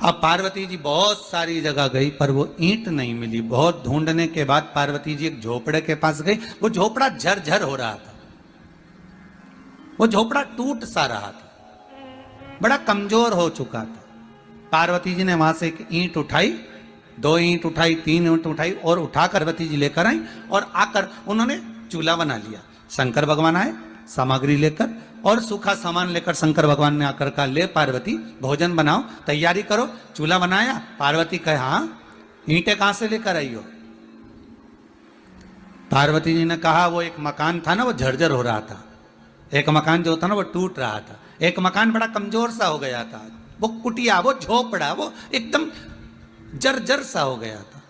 अब पार्वती जी बहुत सारी जगह गई पर वो ईंट नहीं मिली। बहुत ढूंढने के बाद पार्वती जी एक झोपड़े के पास गई। वो झोपड़ा झरझर हो रहा था, वो झोपड़ा टूट सा रहा था, बड़ा कमजोर हो चुका था। पार्वती जी ने वहां से एक ईंट उठाई, 2 ईंट उठाई, 3 ईंट उठाई और उठाकर पार्वती जी लेकर आई और आकर उन्होंने चूल्हा बना लिया। शंकर भगवान आए सामग्री लेकर और सूखा सामान लेकर। शंकर भगवान ने आकर कहा, ले पार्वती भोजन बनाओ, तैयारी करो। चूल्हा बनाया। पार्वती कहे, हाँ, ईंटें कहां से लेकर आई हो? पार्वती जी ने कहा, वो एक मकान था ना, वो झरझर हो रहा था। एक मकान जो था ना, वो टूट रहा था। एक मकान बड़ा कमजोर सा हो गया था, वो कुटिया, वो झोपड़ा, वो एकदम जर्जर सा हो गया था।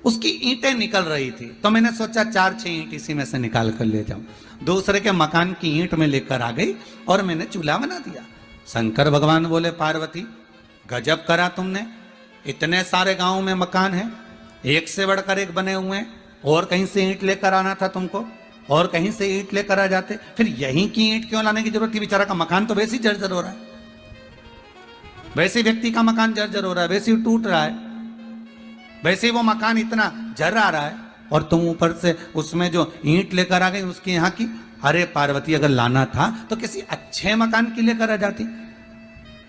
उसकी ईंटें निकल रही थी, तो मैंने सोचा 4-6 ईंट इसी में से निकाल कर ले जाऊं। दूसरे के मकान की ईंट में लेकर आ गई और मैंने चूल्हा बना दिया। शंकर भगवान बोले पार्वती गजब करा तुमने, इतने सारे गांव में मकान है, एक से बढ़कर एक बने हुए हैं, और कहीं से ईंट लेकर आना था तुमको, और कहीं से ईंट लेकर आ जाते, फिर यहीं की ईंट क्यों लाने की जरूरत थी? बेचारा का मकान तो वैसे ही जर्जर हो रहा है, वैसे व्यक्ति का मकान जर्जर हो रहा है, वैसे ही टूट रहा है, वैसे ही वो मकान इतना जर आ रहा है, और तुम ऊपर से उसमें जो ईंट लेकर आ गई उसकी यहाँ की। अरे पार्वती अगर लाना था तो किसी अच्छे मकान की लेकर आ जाती।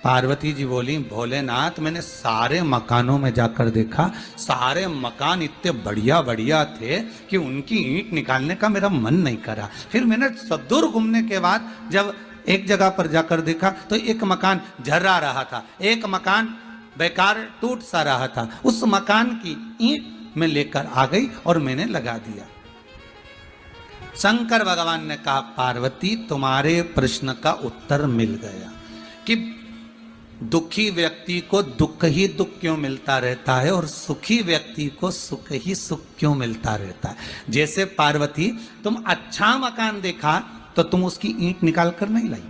पार्वती जी बोली भोलेनाथ मैंने सारे मकानों में जाकर देखा, सारे मकान इतने बढ़िया बढ़िया थे कि उनकी ईंट निकालने का मेरा मन नहीं करा। फिर मैंने सदूर घूमने के बाद जब एक जगह पर जाकर देखा तो एक मकान झर्रा रहा था, एक मकान बेकार टूट सा रहा था, उस मकान की ईंट में लेकर आ गई और मैंने लगा दिया। शंकर भगवान ने कहा पार्वती तुम्हारे प्रश्न का उत्तर मिल गया कि दुखी व्यक्ति को दुख ही दुख क्यों मिलता रहता है और सुखी व्यक्ति को सुख ही सुख क्यों मिलता रहता है। जैसे पार्वती तुम अच्छा मकान देखा तो तुम उसकी ईंट निकाल कर नहीं लाई,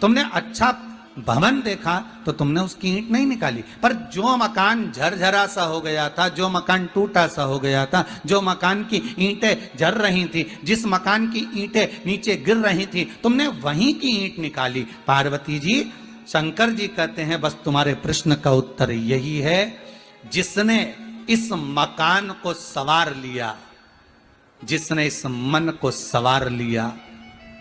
तुमने अच्छा भवन देखा तो तुमने उसकी ईंट नहीं निकाली, पर जो मकान झरझरा सा हो गया था, जो मकान टूटा सा हो गया था, जो मकान की ईंटें झर रही थी, जिस मकान की ईंटें नीचे गिर रही थी, तुमने वहीं की ईंट निकाली। पार्वती जी शंकर जी कहते हैं बस तुम्हारे प्रश्न का उत्तर यही है, जिसने इस मकान को सवार लिया, जिसने इस मन को सवार लिया,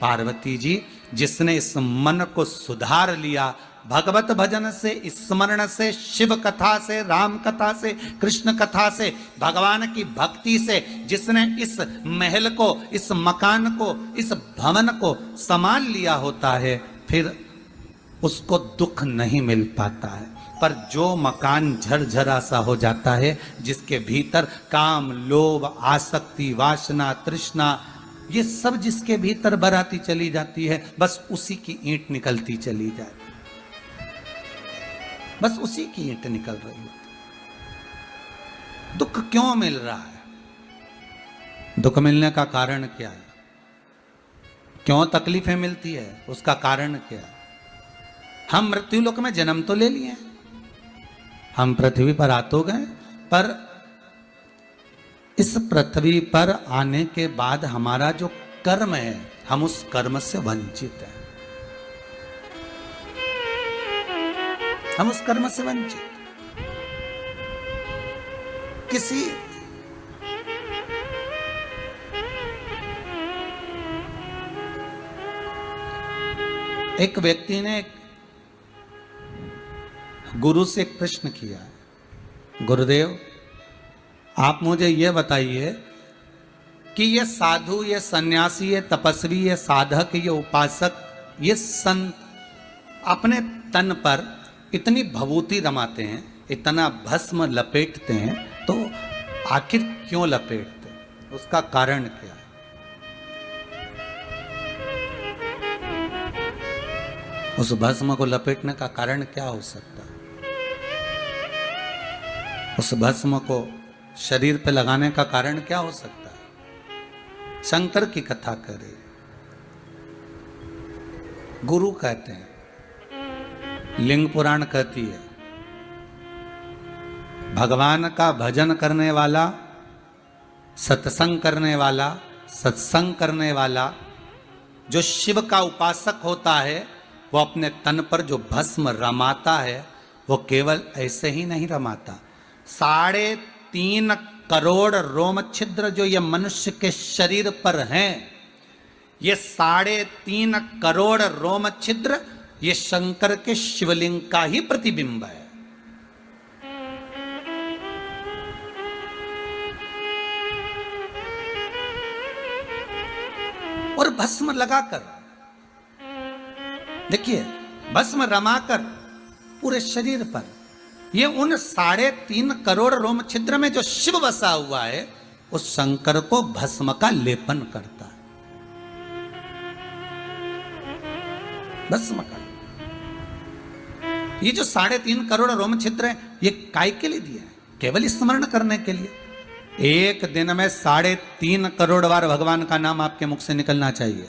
पार्वती जी जिसने इस मन को सुधार लिया, भगवत भजन से, स्मरण से, शिव कथा से, राम कथा से, कृष्ण कथा से, भगवान की भक्ति से, जिसने इस महल को, इस मकान को, इस भवन को संभाल लिया होता है, फिर उसको दुख नहीं मिल पाता है। पर जो मकान झरझरा सा हो जाता है, जिसके भीतर काम, लोभ, आसक्ति, वासना, तृष्णा, ये सब जिसके भीतर बराती चली जाती है, बस उसी की ईंट निकलती चली जाए, बस उसी की ईंट निकल रही है। दुख क्यों मिल रहा है? दुख मिलने का कारण क्या है? क्यों तकलीफें मिलती है? उसका कारण क्या है? हम मृत्यु लोक में जन्म तो ले लिए, हम पृथ्वी पर आ तो गए, पर इस पृथ्वी पर आने के बाद हमारा जो कर्म है, हम उस कर्म से वंचित हैं, हम उस कर्म से वंचित। किसी एक व्यक्ति ने गुरु से एक प्रश्न किया, गुरुदेव आप मुझे यह बताइए कि ये साधु, ये सन्यासी, ये तपस्वी, ये साधक, ये उपासक, ये संत अपने तन पर इतनी भभूति रमाते हैं, इतना भस्म लपेटते हैं, तो आखिर क्यों लपेटते हैं? उसका कारण क्या है? उस भस्म को लपेटने का कारण क्या हो सकता है? उस भस्म को शरीर पे लगाने का कारण क्या हो सकता है? शंकर की कथा करे, गुरु कहते हैं, लिंग पुराण कहती है, भगवान का भजन करने वाला, सत्संग करने वाला, सत्संग करने वाला, जो शिव का उपासक होता है, वो अपने तन पर जो भस्म रमाता है, वो केवल ऐसे ही नहीं रमाता। 3.5 करोड़ रोम छिद्र जो ये मनुष्य के शरीर पर हैं, ये 3.5 करोड़ रोम छिद्र ये शंकर के शिवलिंग का ही प्रतिबिंब है। और भस्म लगाकर देखिए, भस्म रमाकर पूरे शरीर पर, ये उन 3.5 करोड़ रोम छिद्र में जो शिव बसा हुआ है, उस शंकर को भस्म का लेपन करता है, भस्म का। ये जो 3.5 करोड़ रोम छिद्र है, ये काय के लिए दिया है? केवल स्मरण करने के लिए। एक दिन में 3.5 करोड़ बार भगवान का नाम आपके मुख से निकलना चाहिए।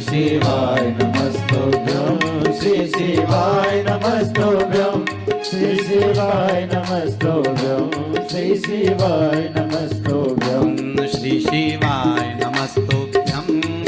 शिवाय नमस्तुभ्यं श्री शिवाय नमस्तुभ्यं श्री शिवाय नमस्तुभ्यं श्री शिवाय नमस्तुभ्यं श्री शिवाय नमस्तुभ्यं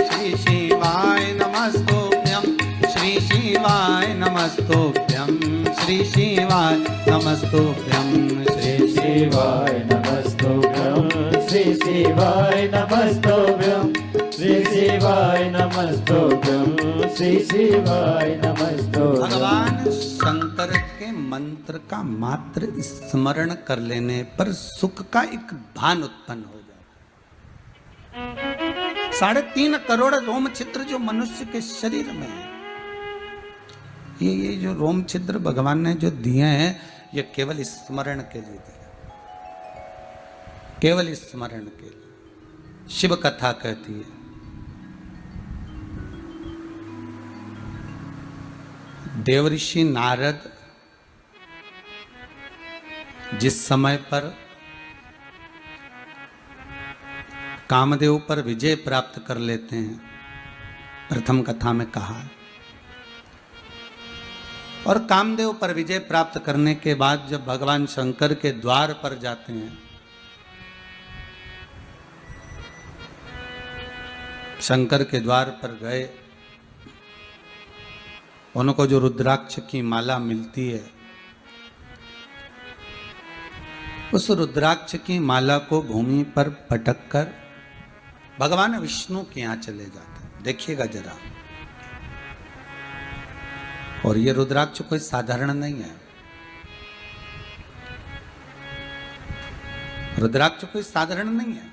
श्री शिवाय नमस्तुभ्यं श्री शिवाय नमस्तुभ्यं श्री शिवाय नमस्तुभ्यं श्री शिवाय नमस्तुभ्यं श्री शिवाय नमस्तुभ्यं श्री शिवाय नमस्तुभ्यं श्री शिवाय नमस्तुभ्यं। भगवान शंकर के मंत्र का मात्र स्मरण कर लेने पर सुख का एक भान उत्पन्न हो जाता। 3.5 करोड़ रोम छिद्र जो मनुष्य के शरीर में है, ये जो रोम छिद्र भगवान ने जो दिए हैं, ये केवल स्मरण के लिए दिया, केवल स्मरण के लिए। शिव कथा कहती है देवऋषि नारद जिस समय पर कामदेव पर विजय प्राप्त कर लेते हैं, प्रथम कथा में कहा, और कामदेव पर विजय प्राप्त करने के बाद जब भगवान शंकर के द्वार पर जाते हैं, शंकर के द्वार पर गए, उनको जो रुद्राक्ष की माला मिलती है, उस रुद्राक्ष की माला को भूमि पर पटक कर भगवान विष्णु के यहां चले जाते हैं। देखिएगा जरा, और ये रुद्राक्ष कोई साधारण नहीं है, रुद्राक्ष कोई साधारण नहीं है।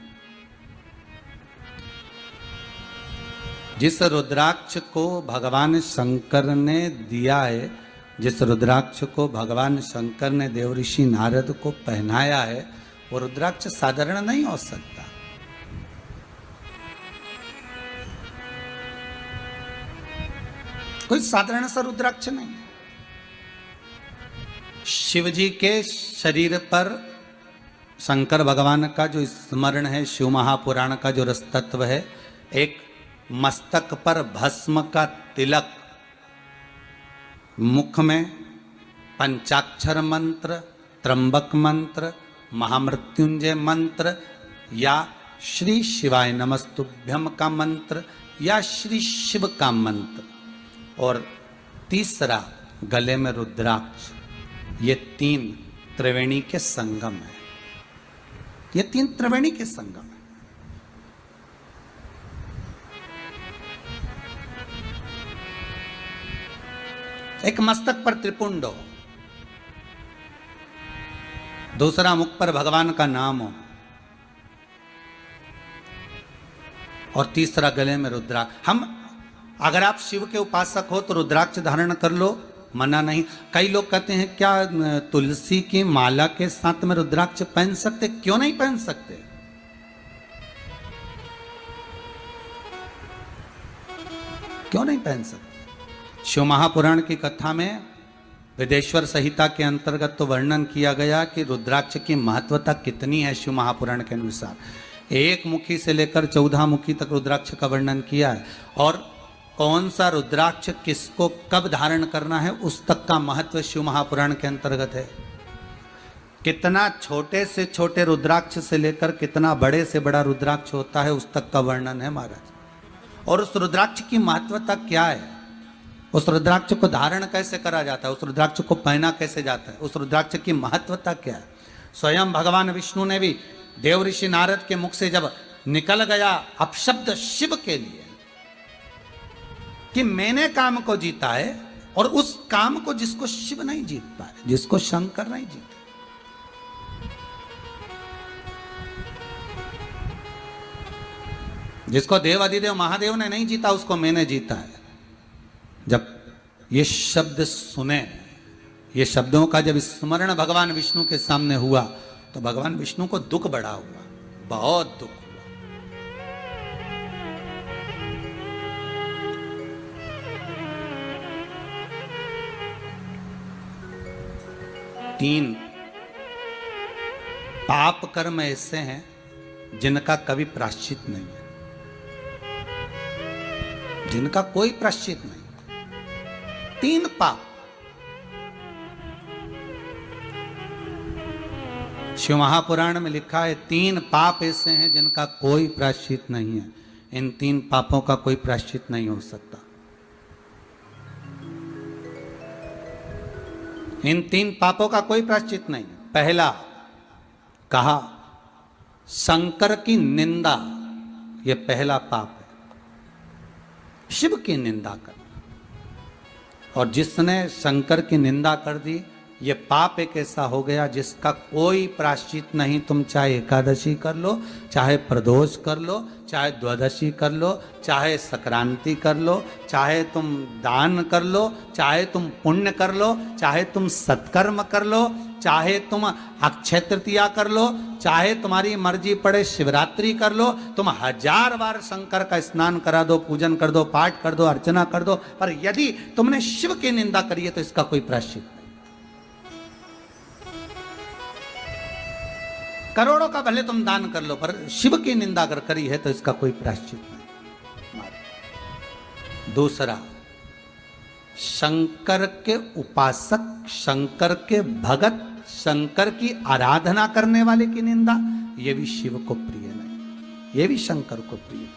जिस रुद्राक्ष को भगवान शंकर ने दिया है, जिस रुद्राक्ष को भगवान शंकर ने देवऋषि नारद को पहनाया है, वो रुद्राक्ष साधारण नहीं हो सकता। कोई साधारण सा रुद्राक्ष नहीं। शिव जी के शरीर पर शंकर भगवान का जो स्मरण है, शिव महापुराण का जो रस तत्व है, एक मस्तक पर भस्म का तिलक, मुख में पंचाक्षर मंत्र, त्र्यंबक मंत्र, महामृत्युंजय मंत्र, या श्री शिवाय नमस्तुभ्यम का मंत्र, या श्री शिव का मंत्र, और तीसरा गले में रुद्राक्ष। ये 3 त्रिवेणी के संगम है, ये 3 त्रिवेणी के संगम है। एक मस्तक पर त्रिपुंड हो, दूसरा मुख पर भगवान का नाम हो, और तीसरा गले में रुद्राक्ष। अगर आप शिव के उपासक हो तो रुद्राक्ष धारण कर लो, मना नहीं। कई लोग कहते हैं क्या तुलसी की माला के साथ में रुद्राक्ष पहन सकते? क्यों नहीं पहन सकते? क्यों नहीं पहन सकते? शिव महापुराण की कथा में वेदेश्वर संहिता के अंतर्गत तो वर्णन किया गया कि रुद्राक्ष की महत्वता कितनी है। शिव महापुराण के अनुसार 1 मुखी से लेकर 14 मुखी तक रुद्राक्ष का वर्णन किया है, और कौन सा रुद्राक्ष किसको कब धारण करना है उस तक का महत्व शिव महापुराण के अंतर्गत है। कितना छोटे से छोटे रुद्राक्ष से लेकर कितना बड़े से बड़ा रुद्राक्ष होता है उस तक का वर्णन है महाराज। और उस रुद्राक्ष की महत्वता क्या है, उस रुद्राक्ष को धारण कैसे करा जाता है, उस रुद्राक्ष को पहना कैसे जाता है, उस रुद्राक्ष की महत्वता क्या है। स्वयं भगवान विष्णु ने भी देवऋषि नारद के मुख से जब निकल गया अपशब्द शिव के लिए कि मैंने काम को जीता है, और उस काम को जिसको शिव नहीं जीत पाए, जिसको शंकर नहीं जीते, जिसको देव अधिदेव महादेव ने नहीं जीता, उसको मैंने जीता है। जब ये शब्द सुने, ये शब्दों का जब स्मरण भगवान विष्णु के सामने हुआ तो भगवान विष्णु को दुख बड़ा हुआ, बहुत दुख हुआ। तीन पाप कर्म ऐसे हैं जिनका कभी प्रायश्चित नहीं है। जिनका कोई प्रायश्चित नहीं। 3 पाप। शिव महापुराण में लिखा है 3 पाप ऐसे हैं जिनका कोई प्रायश्चित नहीं है। इन 3 पापों का कोई प्रायश्चित नहीं हो सकता। इन 3 पापों का कोई प्रायश्चित नहीं है। पहला कहा शंकर की निंदा, यह पहला पाप है, शिव की निंदा करना। और जिसने शंकर की निंदा कर दी, ये पाप एक ऐसा हो गया जिसका कोई प्रायश्चित नहीं। तुम चाहे एकादशी कर लो, चाहे प्रदोष कर लो, चाहे द्वादशी कर लो, चाहे संक्रांति कर लो, चाहे तुम दान कर लो, चाहे तुम पुण्य कर लो, चाहे तुम सत्कर्म कर लो, चाहे तुम अक्षय तृतीया कर लो, चाहे तुम्हारी मर्जी पड़े शिवरात्रि कर लो, तुम 1000 बार शंकर का स्नान करा दो, पूजन कर दो, पाठ कर दो, अर्चना कर दो, पर यदि तुमने शिव की निंदा करी है तो इसका कोई प्रायश्चित नहीं। करोड़ों का भले तुम दान कर लो, पर शिव की निंदा अगर करी है तो इसका कोई प्रायश्चित नहीं। दूसरा, शंकर के उपासक, शंकर के भगत, शंकर की आराधना करने वाले की निंदा, यह भी शिव को प्रिय नहीं, यह भी शंकर को प्रिय।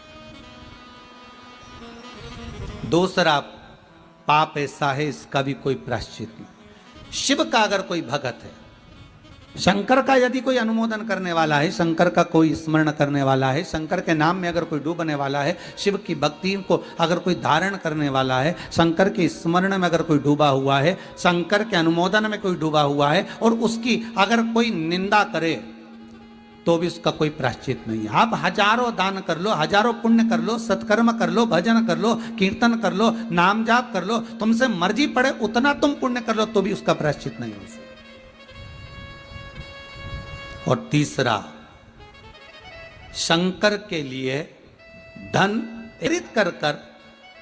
दूसरा पाप ऐसा है, इसका भी कोई प्रायश्चित नहीं। शिव का अगर कोई भगत है, शंकर का यदि कोई अनुमोदन करने वाला है, शंकर का कोई स्मरण करने वाला है, शंकर के नाम में अगर कोई डूबने वाला है, शिव की भक्ति को अगर कोई धारण करने वाला है, शंकर के स्मरण में अगर कोई डूबा हुआ है, शंकर के अनुमोदन में कोई डूबा हुआ है, और उसकी अगर कोई निंदा करे तो भी उसका कोई प्रायश्चित नहीं है। आप 1000 दान कर लो, 1000 पुण्य कर लो, सत्कर्म कर लो, भजन कर लो, कीर्तन कर लो, नाम जाप कर लो, तुमसे मर्जी पड़े उतना तुम पुण्य कर लो तो भी उसका प्रायश्चित नहीं हो सकता। और तीसरा, शंकर के लिए धन प्रेरित कर कर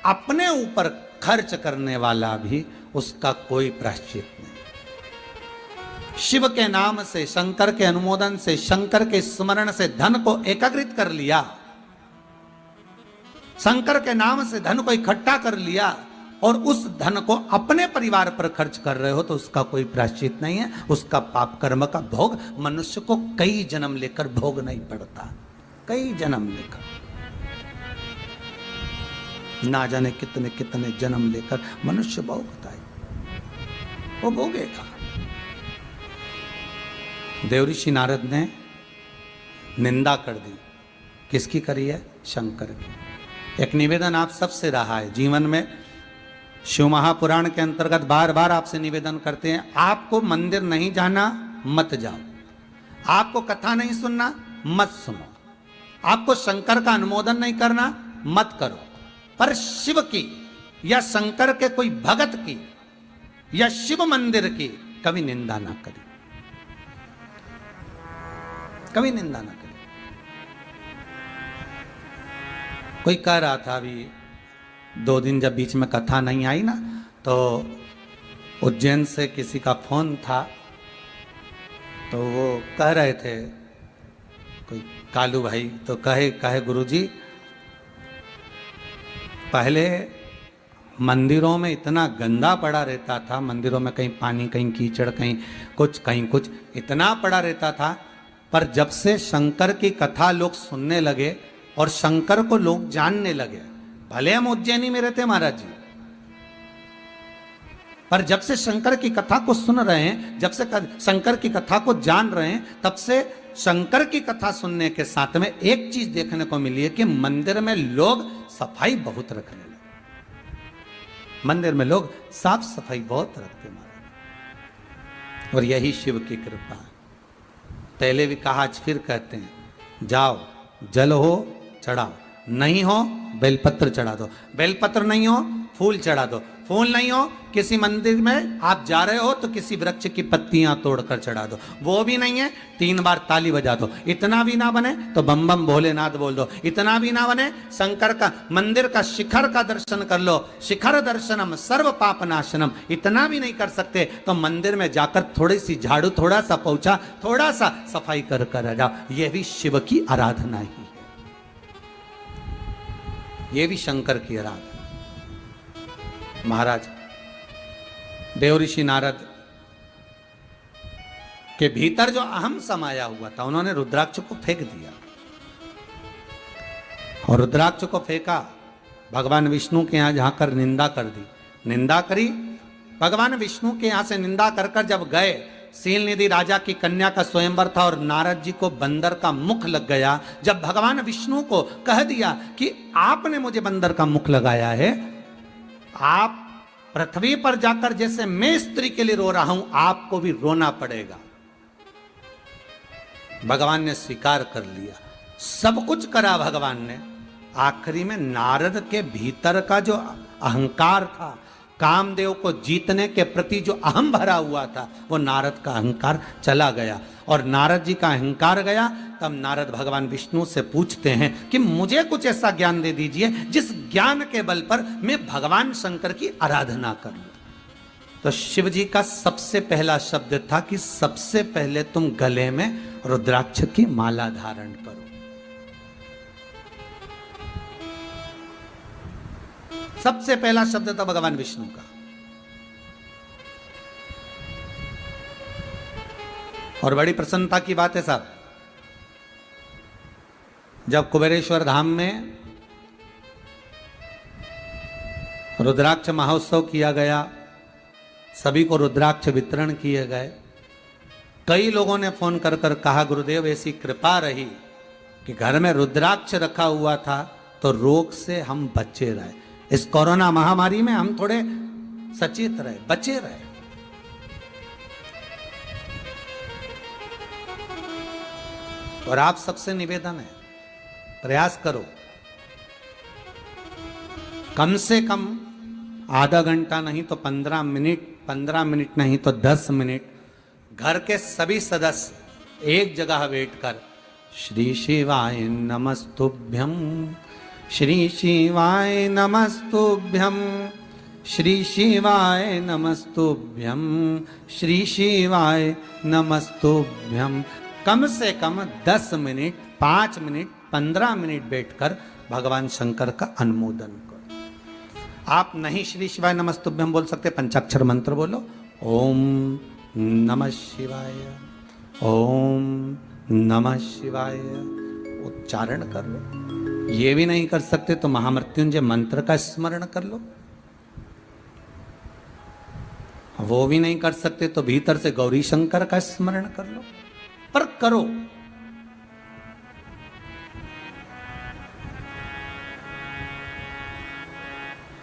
अपने ऊपर खर्च करने वाला भी, उसका कोई प्रायश्चित नहीं। शिव के नाम से, शंकर के अनुमोदन से, शंकर के स्मरण से धन को एकत्रित कर लिया, शंकर के नाम से धन को इकट्ठा कर लिया और उस धन को अपने परिवार पर खर्च कर रहे हो तो उसका कोई प्रायश्चित नहीं है। उसका पाप कर्म का भोग मनुष्य को कई जन्म लेकर भोग नहीं पड़ता, कई जन्म लेकर, ना जाने कितने कितने जन्म लेकर मनुष्य भोगता है, वो भोगेगा। देवऋषि नारद ने निंदा कर दी, किसकी करी है? शंकर की। एक निवेदन आप सबसे रहा है जीवन में, शिव महापुराण के अंतर्गत बार बार आपसे निवेदन करते हैं, आपको मंदिर नहीं जाना मत जाओ, आपको कथा नहीं सुनना मत सुनो, आपको शंकर का अनुमोदन नहीं करना मत करो, पर शिव की या शंकर के कोई भगत की या शिव मंदिर की कभी निंदा ना करें, कभी निंदा ना करें। कोई कह रहा था अभी 2 दिन जब बीच में कथा नहीं आई ना, तो उज्जैन से किसी का फोन था, तो वो कह रहे थे, कोई कालू भाई, तो कहे गुरुजी, पहले मंदिरों में इतना गंदा पड़ा रहता था, मंदिरों में कहीं पानी, कहीं कीचड़, कहीं कुछ इतना पड़ा रहता था, पर जब से शंकर की कथा लोग सुनने लगे और शंकर को लोग जानने लगे, भले हम उज्जैनी में रहते महाराज जी, पर जब से शंकर की कथा को सुन रहे हैं, जब से शंकर की कथा को जान रहे हैं, तब से शंकर की कथा सुनने के साथ में एक चीज देखने को मिली है कि मंदिर में लोग सफाई बहुत रखने लगे, मंदिर में लोग साफ सफाई बहुत रखते महाराज। और यही शिव की कृपा है। पहले भी कहा, आज फिर कहते हैं, जाओ जल हो चढ़ाओ, नहीं हो बेलपत्र चढ़ा दो, बेलपत्र नहीं हो फूल चढ़ा दो, फूल नहीं हो किसी मंदिर में आप जा रहे हो तो किसी वृक्ष की पत्तियां तोड़कर चढ़ा दो, वो भी नहीं है 3 बार ताली बजा दो, इतना भी ना बने तो बम बम भोलेनाथ बोल दो, इतना भी ना बने शंकर का मंदिर का शिखर का दर्शन कर लो, शिखर दर्शनम सर्व पाप नाशनम, इतना भी नहीं कर सकते तो मंदिर में जाकर थोड़ी सी झाड़ू, थोड़ा सा पोछा, थोड़ा सा सफाई कर कर जाओ, यह भी शिव की आराधना ही है, यह भी शंकर की आराधना। महाराज देवऋषि नारद के भीतर जो अहम समाया हुआ था, उन्होंने रुद्राक्ष को फेंक दिया और रुद्राक्ष को फेंका, भगवान विष्णु के यहां जाकर निंदा कर दी, निंदा करी। भगवान विष्णु के यहां से निंदा कर कर जब गए, शीलनिधि राजा की कन्या का स्वयंवर था और नारद जी को बंदर का मुख लग गया। जब भगवान विष्णु को कह दिया कि आपने मुझे बंदर का मुख लगाया है, आप पृथ्वी पर जाकर जैसे मैं स्त्री के लिए रो रहा हूं, आपको भी रोना पड़ेगा। भगवान ने स्वीकार कर लिया, सब कुछ करा भगवान ने। आखिरी में नारद के भीतर का जो अहंकार था, कामदेव को जीतने के प्रति जो अहम भरा हुआ था, वो नारद का अहंकार चला गया। और नारद जी का अहंकार गया, तब नारद भगवान विष्णु से पूछते हैं कि मुझे कुछ ऐसा ज्ञान दे दीजिए जिस ज्ञान के बल पर मैं भगवान शंकर की आराधना करूं। तो शिव जी का सबसे पहला शब्द था कि सबसे पहले तुम गले में रुद्राक्ष की माला धारण करो। सबसे पहला शब्द था भगवान विष्णु का। और बड़ी प्रसन्नता की बात है साहब, जब कुबेरेश्वर धाम में रुद्राक्ष महोत्सव किया गया, सभी को रुद्राक्ष वितरण किए गए, कई लोगों ने फोन कर कर कहा गुरुदेव ऐसी कृपा रही कि घर में रुद्राक्ष रखा हुआ था तो रोग से हम बचे रहे, इस कोरोना महामारी में हम थोड़े सचेत रहे, बचे रहे। और आप सबसे निवेदन है, प्रयास करो, कम से कम आधा घंटा नहीं तो 15 मिनट, 15 मिनट नहीं तो 10 मिनट घर के सभी सदस्य एक जगह बैठकर श्री शिवाय नमस्तुभ्यं, श्री शिवाय नमस्तुभ्यं, श्री शिवाय नमस्तुभ्यं, श्री शिवाय नमस्तुभ्यं, कम से कम 10 मिनट, 5 मिनट, 15 मिनट बैठकर भगवान शंकर का अनुमोदन करो। आप नहीं श्री शिवाय नमस्तुभ्यं बोल सकते, पंचाक्षर मंत्र बोलो, ओम नमः शिवाय, ओम नमः शिवाय, उच्चारण कर लो। ये भी नहीं कर सकते तो महामृत्युंजय मंत्र का स्मरण कर लो। वो भी नहीं कर सकते तो भीतर से गौरी शंकर का स्मरण कर लो, पर करो।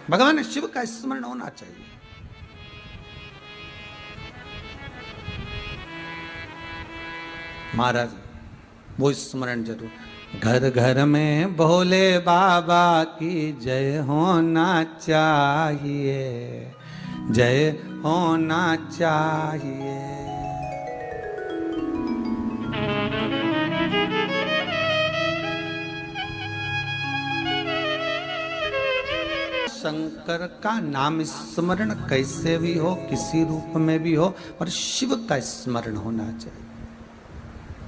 भगवान शिव का स्मरण होना चाहिए। महाराज वो स्मरण जरूर। घर घर में भोले बाबा की जय होना चाहिए, जय होना चाहिए। शंकर का नाम स्मरण कैसे भी हो, किसी रूप में भी हो, और शिव का स्मरण होना चाहिए,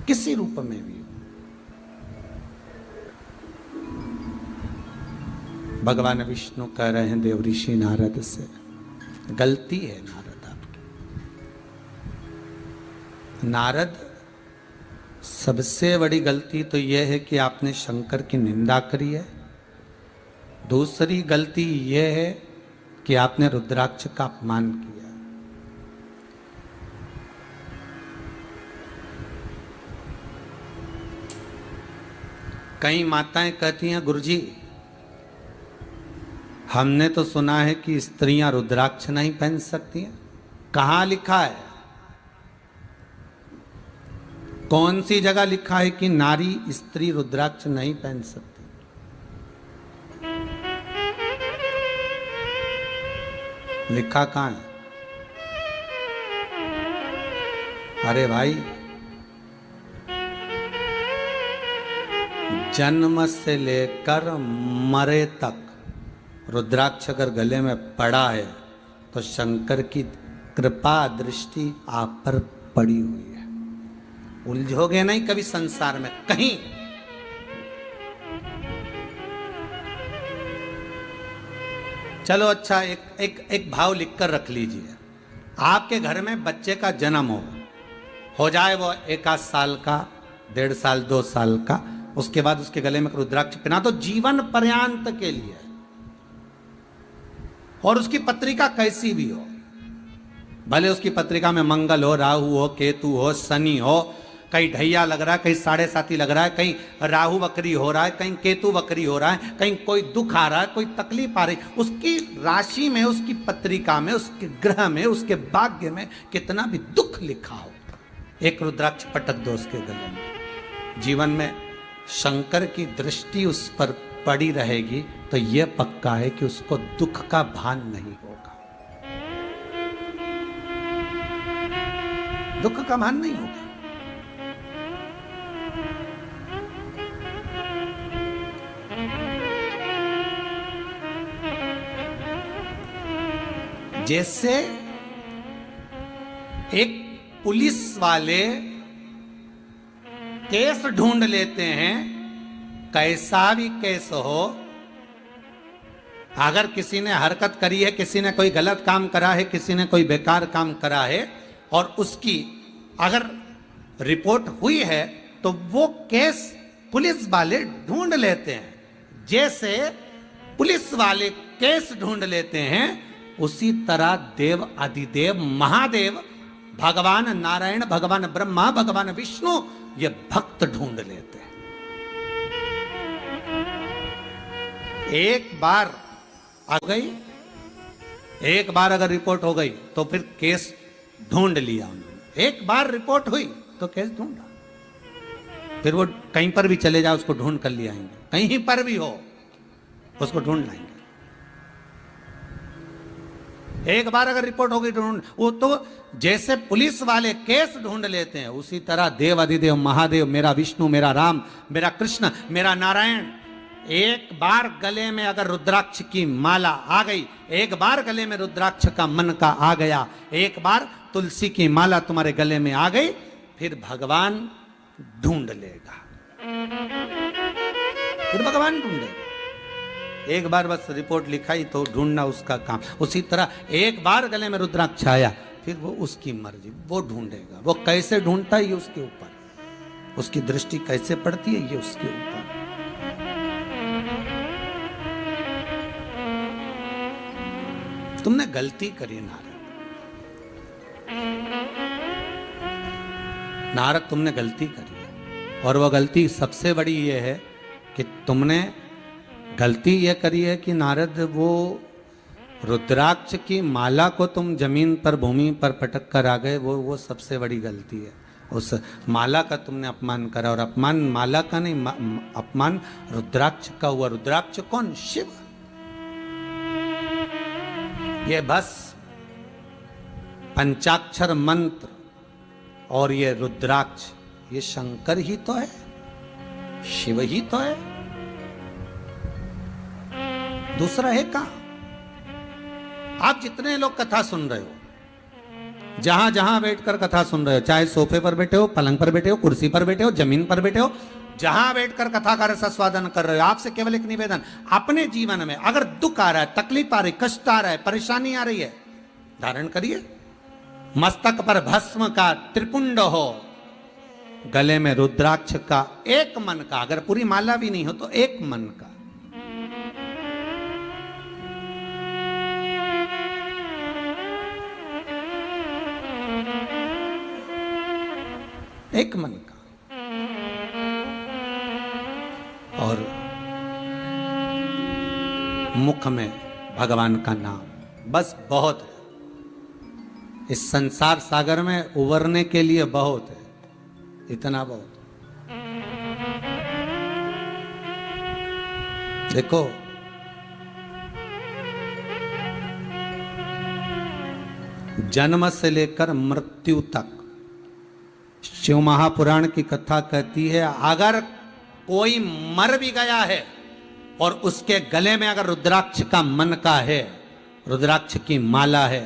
किसी रूप में भी हो। भगवान विष्णु कह रहे हैं देवऋषि नारद से, गलती है नारद आपकी। नारद, सबसे बड़ी गलती तो यह है कि आपने शंकर की निंदा करी है। दूसरी गलती यह है कि आपने रुद्राक्ष का अपमान किया। कई माताएं कहती हैं गुरुजी हमने तो सुना है कि स्त्रियां रुद्राक्ष नहीं पहन सकती हैं। कहां लिखा है? कौन सी जगह लिखा है कि नारी स्त्री रुद्राक्ष नहीं पहन सकती? लिखा कहां है? अरे भाई, जन्म से लेकर मरे तक रुद्राक्ष अगर गले में पड़ा है तो शंकर की कृपा दृष्टि आप पर पड़ी हुई है। उलझोगे नहीं कभी संसार में कहीं। चलो अच्छा, एक भाव लिखकर रख लीजिए। आपके घर में बच्चे का जन्म हो जाए वो 1 साल का, 1.5 साल, 2 साल का, उसके बाद उसके गले में रुद्राक्ष पहना तो जीवन पर्यंत के लिए, और उसकी पत्रिका कैसी भी हो, भले उसकी पत्रिका में मंगल हो, राहु हो, केतु हो, शनि हो, कहीं ढैया लग रहा है, कहीं 7.5 लग रहा है, कहीं राहु वक्री हो रहा है, कहीं केतु वक्री हो रहा है, कहीं कोई दुख आ रहा है, कोई तकलीफ आ रही, उसकी राशि में, उसकी पत्रिका में, उसके ग्रह में, उसके भाग्य में कितना भी दुख लिखा हो, एक रुद्राक्ष पटक दो उसके गले में। जीवन में शंकर की दृष्टि उस पर पड़ी रहेगी तो यह पक्का है कि उसको दुख का भान नहीं होगा, दुख का भान नहीं होगा। जैसे एक पुलिस वाले केस ढूंढ लेते हैं, कैसा भी केस हो, अगर किसी ने हरकत करी है, किसी ने कोई गलत काम करा है, किसी ने कोई बेकार काम करा है, और उसकी अगर रिपोर्ट हुई है तो वो केस पुलिस वाले ढूंढ लेते हैं। जैसे पुलिस वाले केस ढूंढ लेते हैं, उसी तरह देव आदिदेव महादेव, भगवान नारायण, भगवान ब्रह्मा, भगवान विष्णु ये भक्त ढूंढ लेते हैं। एक बार आ गई, एक बार अगर रिपोर्ट हो गई तो फिर केस ढूंढ लिया उन्होंने। एक बार रिपोर्ट हुई तो केस ढूंढा, फिर वो कहीं पर भी चले जाए उसको ढूंढ कर ले आएंगे, कहीं पर भी हो उसको ढूंढ लाएंगे। एक बार अगर रिपोर्ट हो गई ढूंढ, वो तो जैसे पुलिस वाले केस ढूंढ लेते हैं, उसी तरह देव अधिदेव महादेव, मेरा विष्णु, मेरा राम, मेरा कृष्ण, मेरा नारायण, एक बार गले में अगर रुद्राक्ष की माला आ गई, एक बार गले में रुद्राक्ष का मन का आ गया, एक बार तुलसी की माला तुम्हारे गले में आ गई, फिर भगवान ढूंढ लेगा, फिर भगवान ढूंढेगा। एक बार बस रिपोर्ट लिखाई तो ढूंढना उसका काम। उसी तरह एक बार गले में रुद्राक्ष आया, फिर वो उसकी मर्जी, वो ढूंढेगा। वो कैसे ढूंढता है ये उसके ऊपर, उसकी दृष्टि कैसे पड़ती है ये उसके ऊपर। तुमने गलती करी नारद, नारद तुमने गलती करी है, और वह गलती सबसे बड़ी ये है कि तुमने गलती यह करी है कि नारद वो रुद्राक्ष की माला को तुम जमीन पर, भूमि पर पटक कर आ गए, वो सबसे बड़ी गलती है। उस माला का तुमने अपमान करा, और अपमान माला का नहीं, अपमान रुद्राक्ष का हुआ। रुद्राक्ष कौन? शिव। ये बस पंचाक्षर मंत्र और ये रुद्राक्ष, ये शंकर ही तो है, शिव ही तो है, दूसरा है कहां? आप जितने लोग कथा सुन रहे हो, जहां जहां बैठकर कथा सुन रहे हो, चाहे सोफे पर बैठे हो, पलंग पर बैठे हो, कुर्सी पर बैठे हो, जमीन पर बैठे हो, जहां बैठकर कथा का रस आस्वादन कर रहे हो, आपसे केवल एक निवेदन, अपने जीवन में अगर दुख आ रहा है, तकलीफ आ रही, कष्ट आ रहा है, परेशानी आ रही है, धारण करिए। मस्तक पर भस्म का त्रिपुंड हो, गले में रुद्राक्ष का एक मन का, अगर पूरी माला भी नहीं हो तो एक मन का, एक मन का, और मुख में भगवान का नाम, बस बहुत है। इस संसार सागर में उबरने के लिए बहुत है, इतना बहुत। देखो जन्म से लेकर मृत्यु तक शिव महापुराण की कथा कहती है, अगर कोई मर भी गया है और उसके गले में अगर रुद्राक्ष का मन का है, रुद्राक्ष की माला है,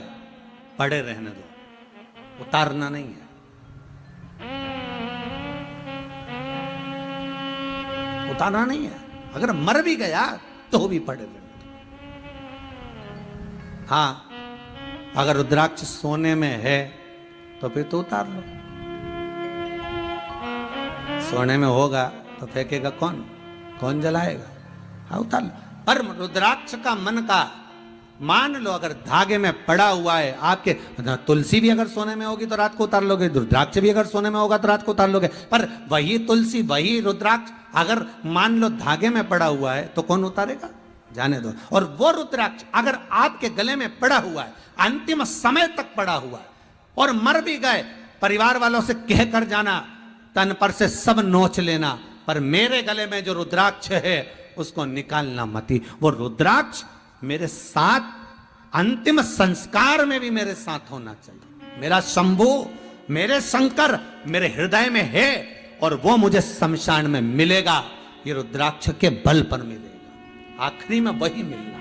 पड़े रहने दो, उतारना नहीं है, उतारना नहीं है। अगर मर भी गया तो भी पड़े रहने दो। हाँ, अगर रुद्राक्ष सोने में है तो फिर तो उतार लो। सोने में होगा तो फेंकेगा कौन? कौन जलाएगा? हाँ, उतार लो। पर रुद्राक्ष का मन का मान लो अगर धागे में पड़ा हुआ है आपके, तुलसी भी अगर सोने में होगी तो रात को उतार लोगे, रुद्राक्ष भी अगर सोने में होगा तो रात को उतार लोगे, पर वही तुलसी वही रुद्राक्ष अगर मान लो धागे में पड़ा हुआ है तो कौन उतारेगा? जाने दो। और वो रुद्राक्ष अगर आपके गले में पड़ा हुआ है, अंतिम समय तक पड़ा हुआ है और मर भी गए, परिवार वालों से कह कर जाना, तन पर से सब नोच लेना, पर मेरे गले में जो रुद्राक्ष है उसको निकालना मती। वो रुद्राक्ष मेरे साथ अंतिम संस्कार में भी मेरे साथ होना चाहिए। मेरा शंभू, मेरे शंकर मेरे हृदय में है और वो मुझे शमशान में मिलेगा। ये रुद्राक्ष के बल पर मिलेगा, आखिरी में वही मिलना,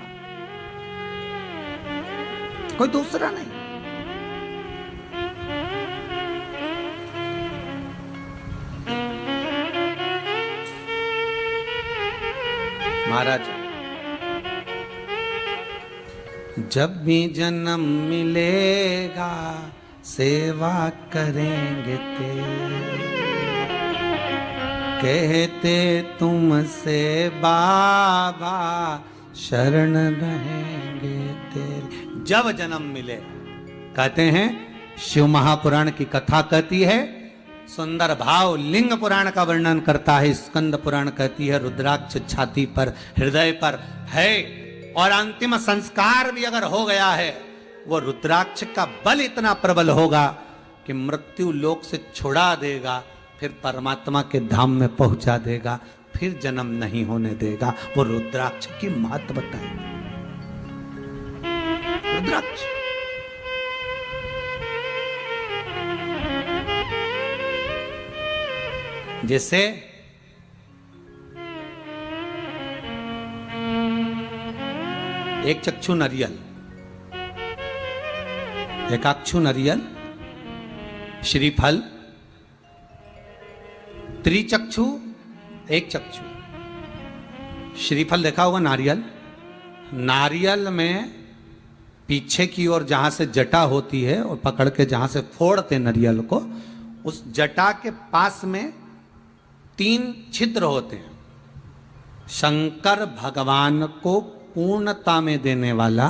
कोई दूसरा नहीं। महाराज, जब भी जन्म मिलेगा सेवा करेंगे तेरे, कहते तुमसे बाबा शरण रहेंगे तेरे। जब जन्म मिले, कहते हैं शिव महापुराण की कथा कहती है, सुंदर भाव लिंग पुराण का वर्णन करता है, स्कंद पुराण कहती है रुद्राक्ष छाती पर हृदय पर है, और अंतिम संस्कार भी अगर हो गया है, वो रुद्राक्ष का बल इतना प्रबल होगा कि मृत्यु लोक से छुड़ा देगा, फिर परमात्मा के धाम में पहुंचा देगा, फिर जन्म नहीं होने देगा। वो रुद्राक्ष की महत्वता है। रुद्राक्ष जैसे एक चक्षु नरियल, एकाक्षु नरियल, श्रीफल, त्रिचक्षु एक चक्षु। श्रीफल देखा होगा नारियल, नारियल में पीछे की ओर जहां से जटा होती है और पकड़ के जहां से फोड़ते नारियल को, उस जटा के पास में 3 छिद्र होते हैं। शंकर भगवान को पूर्णता में देने वाला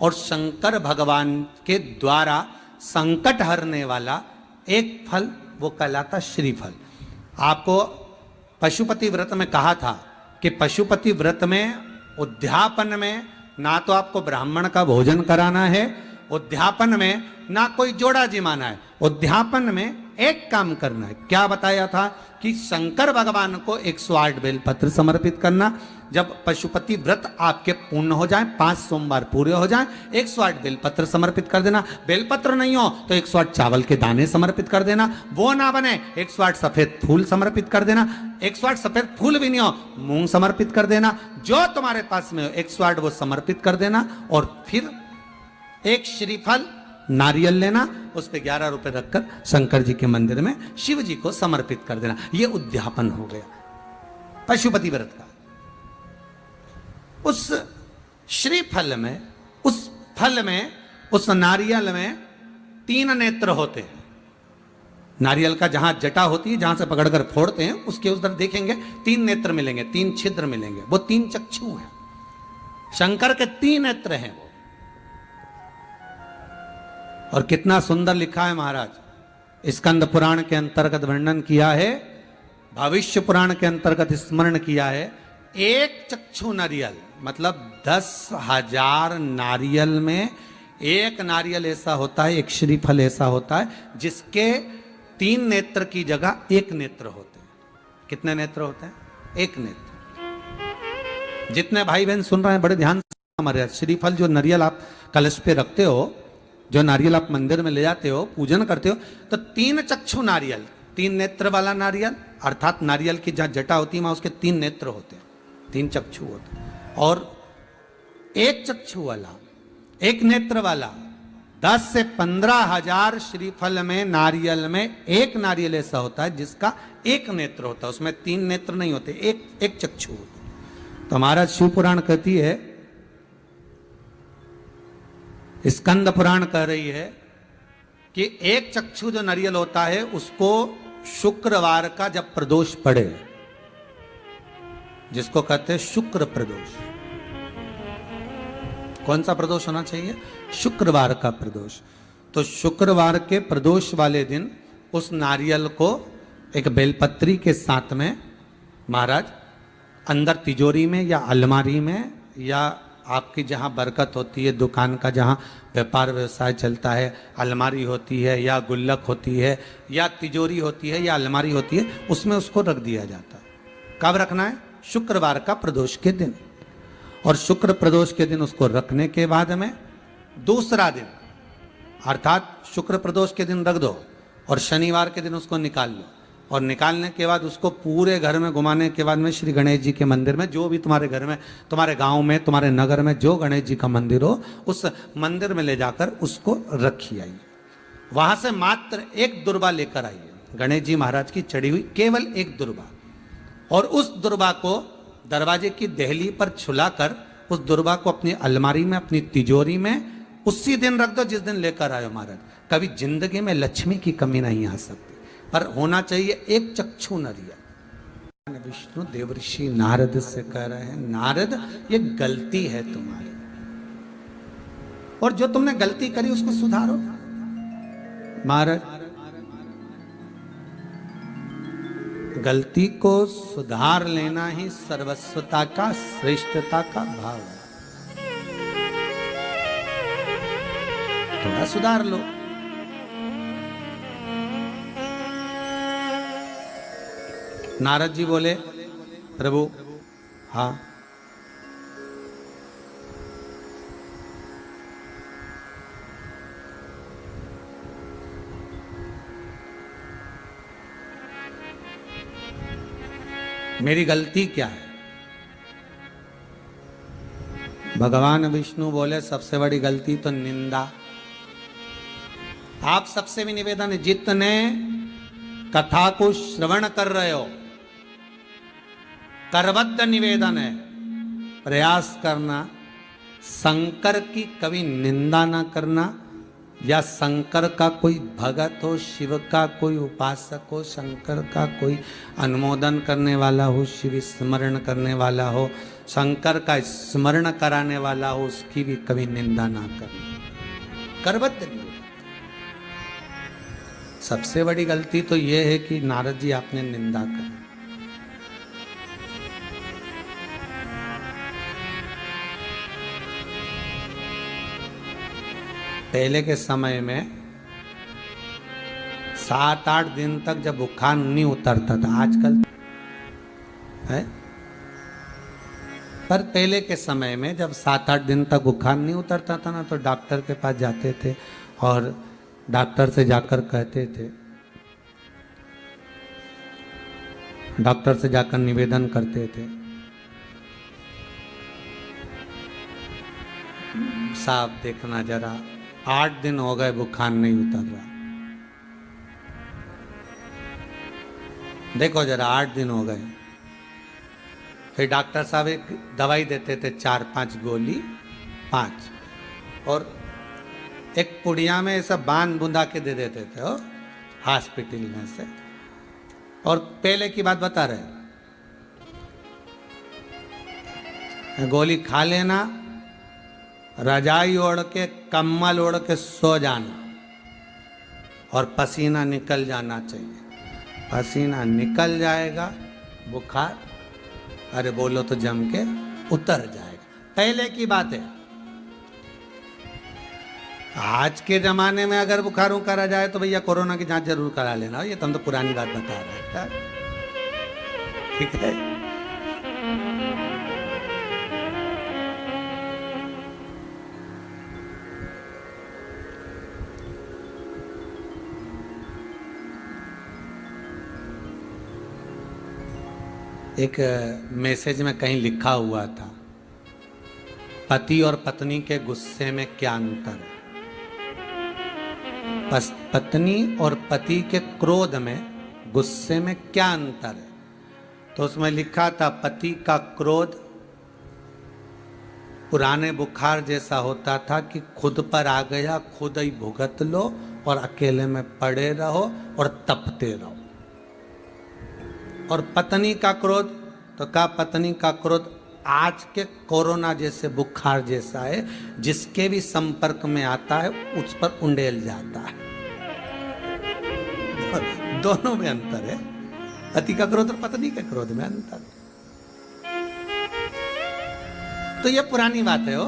और शंकर भगवान के द्वारा संकट हरने वाला एक फल, वो कहलाता श्रीफल। आपको पशुपति व्रत में कहा था कि पशुपति व्रत में उद्यापन में ना तो आपको ब्राह्मण का भोजन कराना है, उद्यापन में ना कोई जोड़ा जिमाना है, उद्यापन में एक काम करना है। क्या बताया था कि शंकर भगवान को 108 बेलपत्र समर्पित करना। जब पशुपति व्रत आपके पूर्ण हो जाए, 5 सोमवार पूरे हो जाए, 108 बेलपत्र समर्पित कर देना। बेलपत्र नहीं हो तो 108 चावल के दाने समर्पित कर देना। वो ना बने 108 सफेद फूल समर्पित कर देना। 108 सफेद फूल भी नहीं हो, मूंग समर्पित कर देना। जो तुम्हारे पास में हो 108 वो समर्पित कर देना। और फिर एक श्रीफल नारियल लेना, उस पे 11 रुपए रखकर शंकर जी के मंदिर में शिव जी को समर्पित कर देना। ये उद्यापन हो गया पशुपति व्रत का। उस श्रीफल में, उस फल में, उस नारियल में 3 नेत्र होते हैं। नारियल का जहां जटा होती है, जहां से पकड़कर फोड़ते हैं, उसके उधर देखेंगे 3 नेत्र मिलेंगे, 3 छिद्र मिलेंगे। वो 3 चक्षु हैं। शंकर के 3 नेत्र हैं वो। और कितना सुंदर लिखा है महाराज। स्कंद पुराण के अंतर्गत वर्णन किया है, भविष्य पुराण के अंतर्गत स्मरण किया है। एक चक्षु नारियल मतलब 10,000 नारियल में एक नारियल ऐसा होता है, एक श्रीफल ऐसा होता है जिसके 3 नेत्र की जगह 1 नेत्र होते हैं। कितने नेत्र होते हैं? 1 नेत्र। जितने भाई बहन सुन रहे हैं बड़े ध्यान से हमारे, श्रीफल जो नारियल आप कलश पे रखते हो, जो नारियल आप मंदिर में ले जाते हो, पूजन करते हो, तो 3 चक्षु नारियल, 3 नेत्र वाला नारियल, अर्थात नारियल की जहां जटा होती है वहां उसके 3 नेत्र होते हैं, 3 चक्षु होते हैं। और 1 चक्षु वाला, 1 नेत्र वाला 10 से 15,000 श्रीफल में, नारियल में 1 नारियल ऐसा होता है जिसका 1 नेत्र होता है, उसमें 3 नेत्र नहीं होते, एक चक्षु होता है। तो हमारा शिव पुराण कहती है स्कंद पुराण कह रही है कि एक चक्षु जो नारियल होता है उसको शुक्रवार का जब प्रदोष पड़े, जिसको कहते हैं शुक्र प्रदोष। कौन सा प्रदोष होना चाहिए? शुक्रवार का प्रदोष। तो शुक्रवार के प्रदोष वाले दिन उस नारियल को एक बेलपत्री के साथ में महाराज अंदर तिजोरी में या अलमारी में या आपकी जहाँ बरकत होती है, दुकान का जहाँ व्यापार व्यवसाय चलता है, अलमारी होती है या गुल्लक होती है या तिजोरी होती है या अलमारी होती है, उसमें उसको रख दिया जाता है। कब रखना है? शुक्रवार का प्रदोष के दिन। और शुक्र प्रदोष के दिन उसको रखने के बाद में दूसरा दिन अर्थात शुक्र प्रदोष के दिन रख दो और शनिवार के दिन उसको निकाल लो। और निकालने के बाद उसको पूरे घर में घुमाने के बाद में श्री गणेश जी के मंदिर में, जो भी तुम्हारे घर में, तुम्हारे गांव में, तुम्हारे नगर में जो गणेश जी का मंदिर हो, उस मंदिर में ले जाकर उसको रखी आइए। वहां से मात्र एक दुर्बा लेकर आइए, गणेश जी महाराज की चढ़ी हुई केवल एक दुर्बा। और उस दुर्बा को दरवाजे की देहली पर छुलाकर उस दुर्बा को अपनी अलमारी में, अपनी तिजोरी में उसी दिन रख दो जिस दिन लेकर आयो महाराज। कभी जिंदगी में लक्ष्मी की कमी नहीं आ सकती, पर होना चाहिए एक चक्षु नारियल। विष्णु देवर्षि नारद से कह रहे हैं, नारद ये गलती है तुम्हारी, और जो तुमने गलती करी उसको सुधारो। महाराज गलती को सुधार लेना ही सर्वस्वता का, श्रेष्ठता का भाव है। थोड़ा सुधार लो। नारद जी बोले, प्रभु हाँ, मेरी गलती क्या है? भगवान विष्णु बोले, सबसे बड़ी गलती तो निंदा। आप सबसे भी निवेदन है, जितने कथा को श्रवण कर रहे हो, करबद्ध निवेदन है, प्रयास करना शंकर की कभी निंदा ना करना, या शंकर का कोई भगत हो, शिव का कोई उपासक हो, शंकर का कोई अनुमोदन करने वाला हो, शिव स्मरण करने वाला हो, शंकर का स्मरण कराने वाला हो, उसकी भी कभी निंदा ना करना। करबद्ध निवेदन। सबसे बड़ी गलती तो यह है कि नारद जी आपने निंदा कर। पहले के समय में 7-8 दिन तक जब बुखार नहीं उतरता था, आजकल है, पर पहले के समय में जब 7-8 दिन तक बुखार नहीं उतरता था ना, तो डॉक्टर के पास जाते थे और डॉक्टर से जाकर कहते थे, डॉक्टर से जाकर निवेदन करते थे, साहब देखना जरा, 8 दिन हो गए बुखार नहीं उतर रहा, देखो जरा 8 दिन हो गए। फिर डॉक्टर साहब एक दवाई देते थे, 4-5 गोली, 5, और एक पुड़िया में ऐसा बांध बुंदा के दे देते थे हॉस्पिटल में से। और पहले की बात बता रहे, गोली खा लेना, रजाई ओढ़ के, कम्बल ओढ़ के सो जाना और पसीना निकल जाना चाहिए। पसीना निकल जाएगा, बुखार अरे बोलो तो जम के उतर जाएगा। पहले की बात है। आज के जमाने में अगर बुखारों करा जाए तो भैया कोरोना की जांच जरूर करा लेना। ये तो हम तो पुरानी बात बता रहे हैं, ठीक है। एक मैसेज में कहीं लिखा हुआ था, पति और पत्नी के गुस्से में क्या अंतर है। पत्नी और पति के क्रोध में, गुस्से में क्या अंतर है। तो उसमें लिखा था, पति का क्रोध पुराने बुखार जैसा होता था कि खुद पर आ गया, खुद ही भुगत लो और अकेले में पड़े रहो और तपते रहो। और पत्नी का क्रोध, तो कहा पत्नी का क्रोध आज के कोरोना जैसे बुखार जैसा है, जिसके भी संपर्क में आता है उस पर उंडेल जाता है। दोनों में अंतर है, पति का क्रोध और पत्नी के क्रोध में अंतर। तो ये पुरानी बात है हो,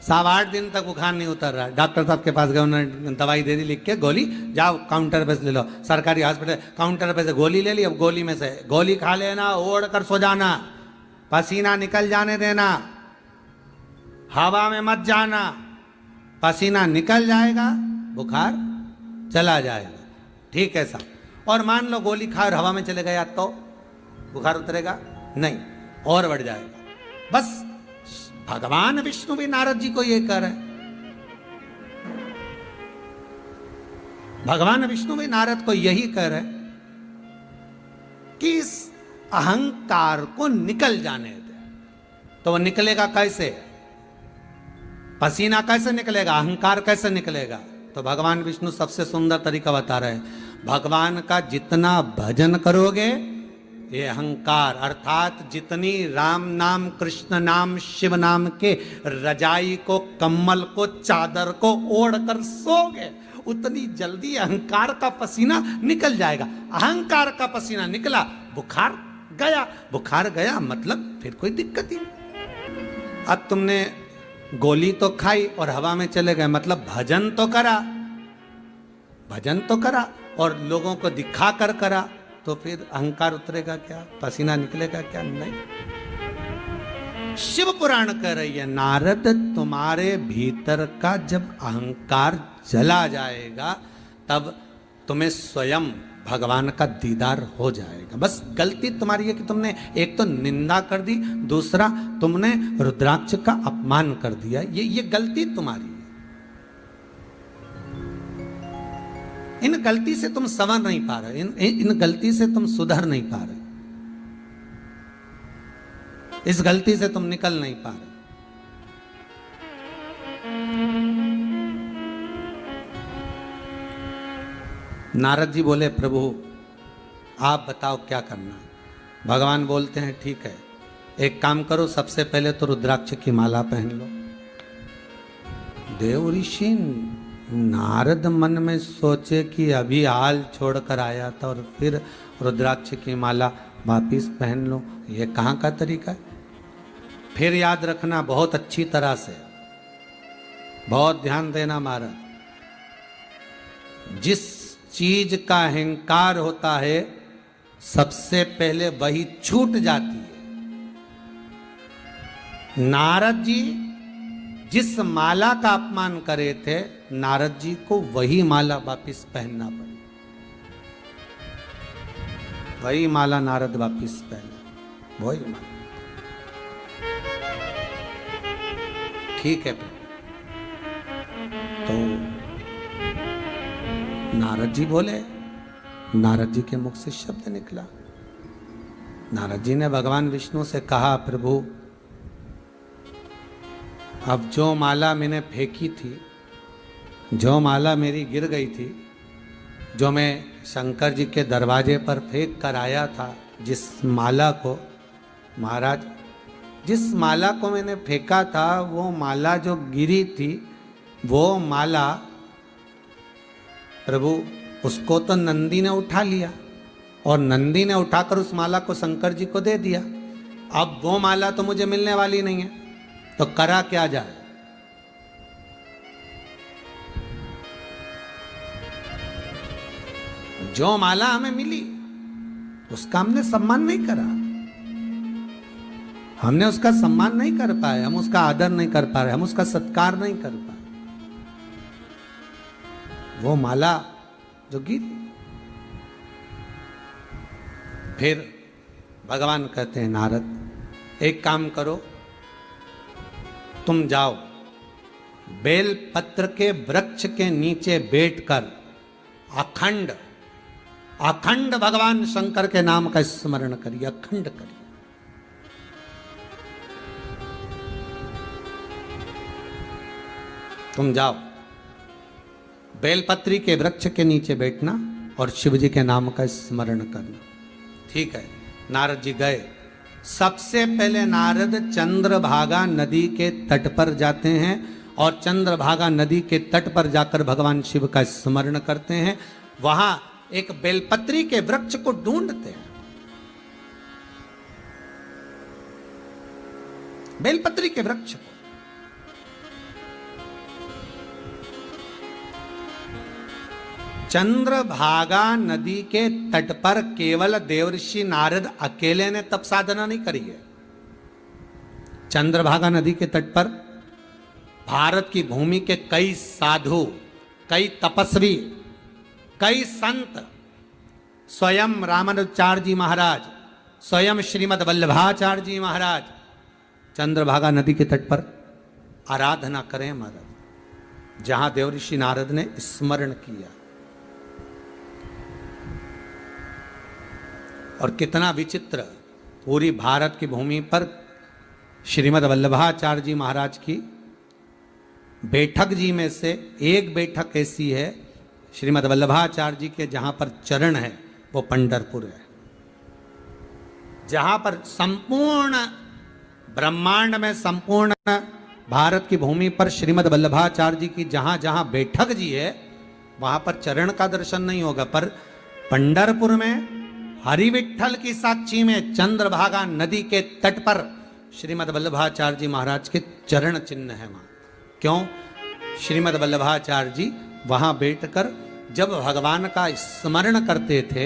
7-8 दिन तक बुखार नहीं उतर रहा, डॉक्टर साहब के पास गए, उन्होंने दवाई दे दी लिख के, गोली जाओ काउंटर पे से ले लो, सरकारी हॉस्पिटल काउंटर पे से गोली ले ली, अब गोली में से गोली खा लेना, ओढ़ कर सो जाना, पसीना निकल जाने देना, हवा में मत जाना, पसीना निकल जाएगा बुखार चला जाएगा, ठीक है साहब। और मान लो गोली खा और हवा में चले गया तो बुखार उतरेगा नहीं, और बढ़ जाएगा। बस भगवान विष्णु भी नारद जी को ये कह रहे हैं, भगवान विष्णु भी नारद को यही कह रहे हैं कि इस अहंकार को निकल जाने दे। तो वो निकलेगा कैसे? पसीना कैसे निकलेगा, अहंकार कैसे निकलेगा? तो भगवान विष्णु सबसे सुंदर तरीका बता रहे हैं, भगवान का जितना भजन करोगे, ये अहंकार अर्थात जितनी राम नाम, कृष्ण नाम, शिव नाम के रजाई को, कम्बल को, चादर को ओढ़ कर सोगे, उतनी जल्दी अहंकार का पसीना निकल जाएगा। अहंकार का पसीना निकला, बुखार गया, बुखार गया मतलब फिर कोई दिक्कत ही नहीं। अब तुमने गोली तो खाई और हवा में चले गए, मतलब भजन तो करा, भजन तो करा और लोगों को दिखा कर करा, तो फिर अहंकार उतरेगा क्या, पसीना निकलेगा क्या? नहीं। शिव पुराण कह रही है, नारद तुम्हारे भीतर का जब अहंकार जला जाएगा तब तुम्हें स्वयं भगवान का दीदार हो जाएगा। बस गलती तुम्हारी है कि तुमने एक तो निंदा कर दी, दूसरा तुमने रुद्राक्ष का अपमान कर दिया, ये गलती तुम्हारी है। इन गलती से तुम संवर नहीं पा रहे, इन गलती से तुम सुधर नहीं पा रहे, इस गलती से तुम निकल नहीं पा रहे। नारद जी बोले, प्रभु आप बताओ क्या करना है। भगवान बोलते हैं, ठीक है, एक काम करो, सबसे पहले तो रुद्राक्ष की माला पहन लो। देव ऋषि नारद मन में सोचे कि अभी हाल छोड़कर आया था और फिर रुद्राक्ष की माला वापिस पहन लो, ये कहाँ का तरीका है? फिर याद रखना बहुत अच्छी तरह से, बहुत ध्यान देना महाराज, जिस चीज का अहंकार होता है सबसे पहले वही छूट जाती है। नारद जी जिस माला का अपमान करे थे, नारद जी को वही माला वापिस पहनना पड़ी, वही माला नारद वापिस पहने, वही माला। ठीक है, तो नारद जी बोले, नारद जी के मुख से शब्द निकला, नारद जी ने भगवान विष्णु से कहा, प्रभु अब जो माला मैंने फेंकी थी, जो माला मेरी गिर गई थी, जो मैं शंकर जी के दरवाजे पर फेंक कर आया था, जिस माला को महाराज, जिस माला को मैंने फेंका था, वो माला जो गिरी थी, वो माला प्रभु उसको तो नंदी ने उठा लिया और नंदी ने उठाकर उस माला को शंकर जी को दे दिया। अब वो माला तो मुझे मिलने वाली नहीं है, तो करा क्या जाए? जो माला हमें मिली उसका हमने सम्मान नहीं करा, हमने उसका सम्मान नहीं कर पाए, हम उसका आदर नहीं कर पा रहे, हम उसका सत्कार नहीं कर पाए। वो माला जो गिरी, फिर भगवान कहते हैं, नारद एक काम करो, तुम जाओ बेल पत्र के वृक्ष के नीचे बैठकर अखंड अखंड भगवान शंकर के नाम का स्मरण करिए, अखंड करिए। तुम जाओ, बेलपत्री के वृक्ष के नीचे बैठना और शिव जी के नाम का स्मरण करना। ठीक है, नारद जी गए। सबसे पहले नारद चंद्रभागा नदी के तट पर जाते हैं और चंद्रभागा नदी के तट पर जाकर भगवान शिव का स्मरण करते हैं। वहां एक बेलपत्री के वृक्ष को ढूंढते हैं। बेलपत्री के वृक्ष को चंद्रभागा नदी के तट पर केवल देवर्षि नारद अकेले ने तप साधना नहीं करी है। चंद्रभागा नदी के तट पर भारत की भूमि के कई साधु, कई तपस्वी, कई संत, स्वयं रामानुजाचार्य जी महाराज, स्वयं श्रीमद वल्लभाचार्य जी महाराज चंद्रभागा नदी के तट पर आराधना करें महाराज, जहां देवर्षि नारद ने स्मरण किया। और कितना विचित्र, पूरी भारत की भूमि पर श्रीमद वल्लभाचार्य जी महाराज की बैठक जी में से एक बैठक ऐसी है, श्रीमद वल्लभाचार्य जी के जहां पर चरण है वो पंढरपुर है, जहां पर संपूर्ण ब्रह्मांड में, संपूर्ण भारत की भूमि पर श्रीमद वल्लभाचार्य जी की जहां जहां बैठक जी है वहां पर चरण का दर्शन नहीं होगा, पर पंढरपुर में हरि विठ्ठल की साक्षी में चंद्रभागा नदी के तट पर श्रीमद वल्लभाचार्य जी महाराज के चरण चिन्ह है वहां। क्यों? श्रीमद वल्लभाचार्य जी वहां बैठकर जब भगवान का स्मरण करते थे,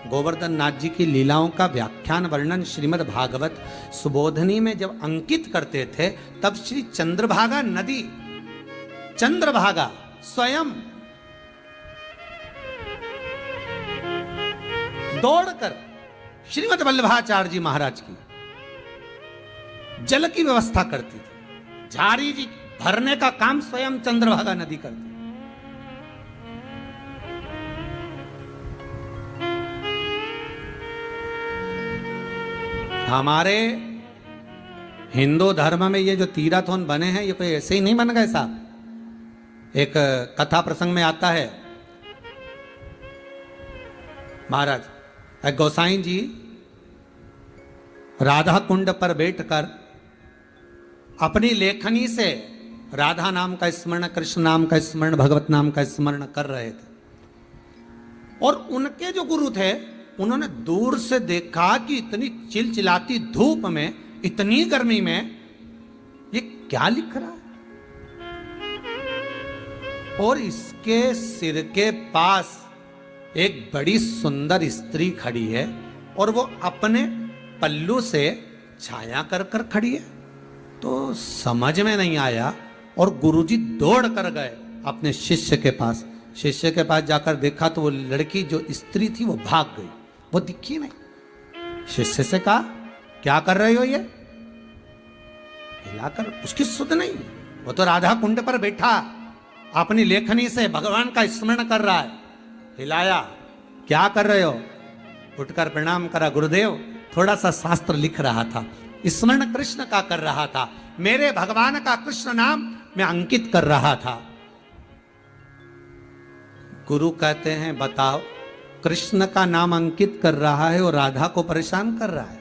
गोवर्धन नाथ जी की लीलाओं का व्याख्यान वर्णन श्रीमद भागवत सुबोधनी में जब अंकित करते थे, तब श्री चंद्रभागा नदी, चंद्रभागा स्वयं दौड़कर श्रीमद वल्लभाचार्य जी महाराज की जल की व्यवस्था करती थी। झारी जी भरने का काम स्वयं चंद्रभागा नदी करती। हमारे हिंदू धर्म में ये जो तीर्थवन बने हैं ये कोई ऐसे ही नहीं बन गए साहब। एक कथा प्रसंग में आता है, महाराज गोसाई जी राधा कुंड पर बैठकर अपनी लेखनी से राधा नाम का स्मरण, कृष्ण नाम का स्मरण, भगवत नाम का स्मरण कर रहे थे। और उनके जो गुरु थे उन्होंने दूर से देखा कि इतनी चिलचिलाती धूप में, इतनी गर्मी में ये क्या लिख रहा है, और इसके सिर के पास एक बड़ी सुंदर स्त्री खड़ी है और वो अपने पल्लू से छाया कर कर खड़ी है। तो समझ में नहीं आया और गुरुजी दौड़ कर गए अपने शिष्य के पास। शिष्य के पास जाकर देखा तो वो लड़की जो स्त्री थी वो भाग गई, वो दिखी नहीं। शिष्य से कहा, क्या कर रहे हो ये? हिलाकर, उसकी सुध नहीं, वो तो राधा कुंड पर बैठा अपनी लेखनी से भगवान का स्मरण कर रहा है। हिलाया, क्या कर रहे हो? उठकर प्रणाम करा, गुरुदेव थोड़ा सा शास्त्र लिख रहा था, स्मरण कृष्ण का कर रहा था, मेरे भगवान का कृष्ण नाम मैं अंकित कर रहा था। गुरु कहते हैं, बताओ कृष्ण का नाम अंकित कर रहा है और राधा को परेशान कर रहा है।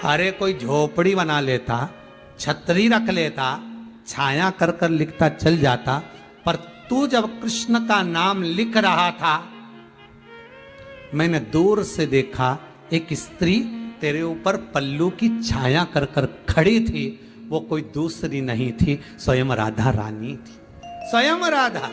अरे कोई झोपड़ी बना लेता, छतरी रख लेता, छाया कर कर लिखता चल जाता, पर तू जब कृष्ण का नाम लिख रहा था, मैंने दूर से देखा एक स्त्री तेरे ऊपर पल्लू की छाया कर कर खड़ी थी। वो कोई दूसरी नहीं थी, स्वयं राधा रानी थी, स्वयं राधा,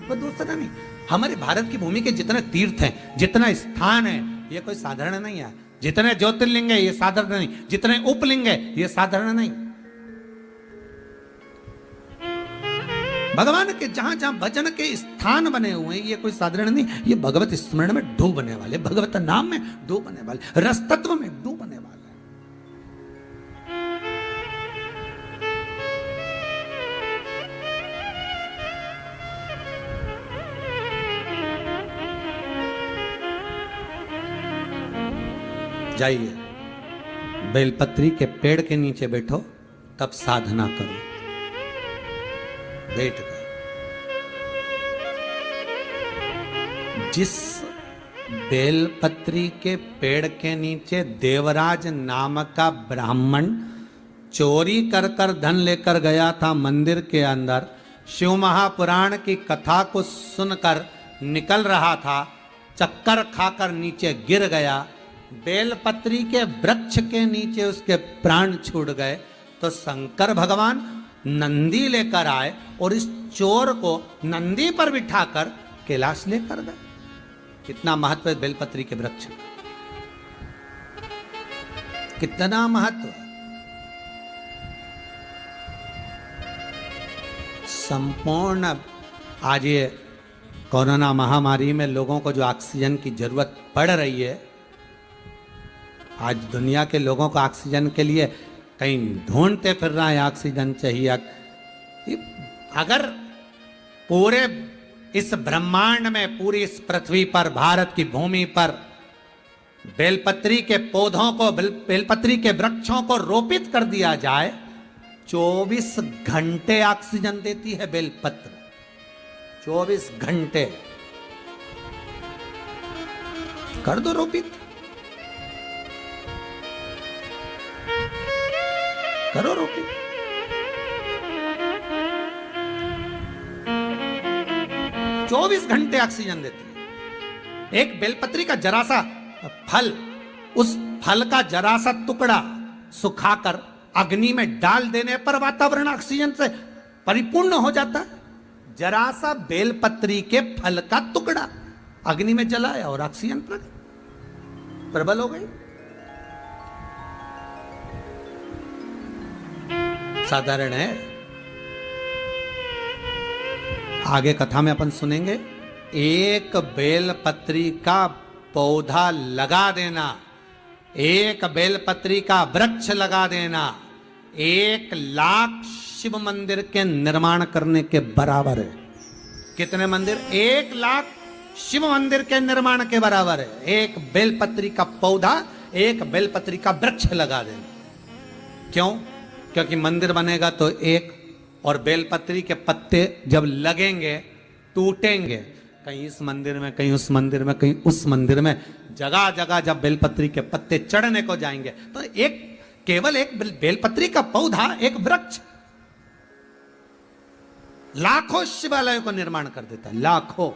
वो दूसरा नहीं। हमारे भारत की भूमि के जितने तीर्थ हैं, जितना स्थान है, ये कोई साधारण नहीं है। जितने ज्योतिर्लिंग है ये साधारण नहीं, जितने उपलिंग है ये साधारण नहीं। भगवान के जहां जहां भजन के स्थान बने हुए हैं ये कोई साधारण नहीं। ये भगवत स्मरण में डूबने वाले, भगवत नाम में डूबने वाले, रस तत्व में डूबने वाले। जाइए बेलपत्री के पेड़ के नीचे बैठो, तब साधना करो। बैठ गए। जिस बेलपत्री के पेड़ के नीचे देवराज नामक का ब्राह्मण चोरी कर कर धन लेकर गया था मंदिर के अंदर, शिव महापुराण की कथा को सुनकर निकल रहा था, चक्कर खाकर नीचे गिर गया, बेलपत्री के वृक्ष के नीचे उसके प्राण छूट गए, तो शंकर भगवान नंदी लेकर आए और इस चोर को नंदी पर बिठाकर कैलाश लेकर गए। कितना महत्व है बेलपत्री के वृक्ष, कितना महत्व। संपूर्ण आज ये कोरोना महामारी में लोगों को जो ऑक्सीजन की जरूरत पड़ रही है, आज दुनिया के लोगों को ऑक्सीजन के लिए कहीं ढूंढते फिर रहा है, ऑक्सीजन चाहिए। अगर पूरे इस ब्रह्मांड में, पूरी इस पृथ्वी पर, भारत की भूमि पर बेलपत्री के पौधों को, बेलपत्री के वृक्षों को रोपित कर दिया जाए, 24 घंटे ऑक्सीजन देती है बेलपत्र, 24 घंटे। कर दो रोपित, करो रोपित। 24 घंटे ऑक्सीजन देती है। एक बेलपत्री का जरा सा फल, उस फल का जरा सा टुकड़ा सुखाकर अग्नि में डाल देने पर वातावरण ऑक्सीजन से परिपूर्ण हो जाता है। जरा सा बेलपत्री के फल का टुकड़ा अग्नि में जलाया और ऑक्सीजन प्रबल हो गई। साधारण है। आगे कथा में अपन सुनेंगे, एक बेलपत्री का पौधा लगा देना, एक बेलपत्री का वृक्ष लगा देना, 1 लाख शिव मंदिर के निर्माण करने के बराबर है। कितने मंदिर? 1 लाख शिव मंदिर के निर्माण के बराबर है। एक बेलपत्री का पौधा, एक बेलपत्री का वृक्ष लगा देना। क्यों? क्योंकि मंदिर बनेगा तो एक, और बेलपत्री के पत्ते जब लगेंगे, टूटेंगे, कहीं इस मंदिर में, कहीं उस मंदिर में, कहीं उस मंदिर में, जगह जगह जब बेलपत्री के पत्ते चढ़ने को जाएंगे, तो एक, केवल एक बेलपत्री का पौधा, एक वृक्ष लाखों शिवालयों को निर्माण कर देता है, लाखों।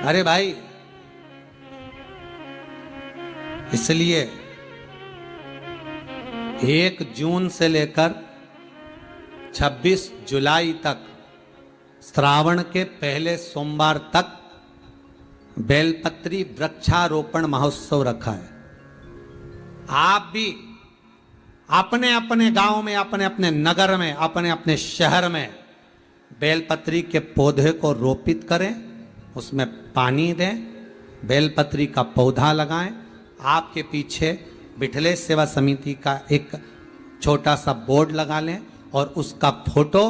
अरे भाई, इसलिए 1 जून से लेकर 26 जुलाई तक, श्रावण के पहले सोमवार तक बेलपत्री वृक्षारोपण महोत्सव रखा है। आप भी अपने अपने गांव में, अपने अपने नगर में, अपने अपने शहर में बेलपत्री के पौधे को रोपित करें, उसमें पानी दें, बेलपत्री का पौधा लगाएं। आपके पीछे बिठले सेवा समिति का एक छोटा सा बोर्ड लगा लें और उसका फोटो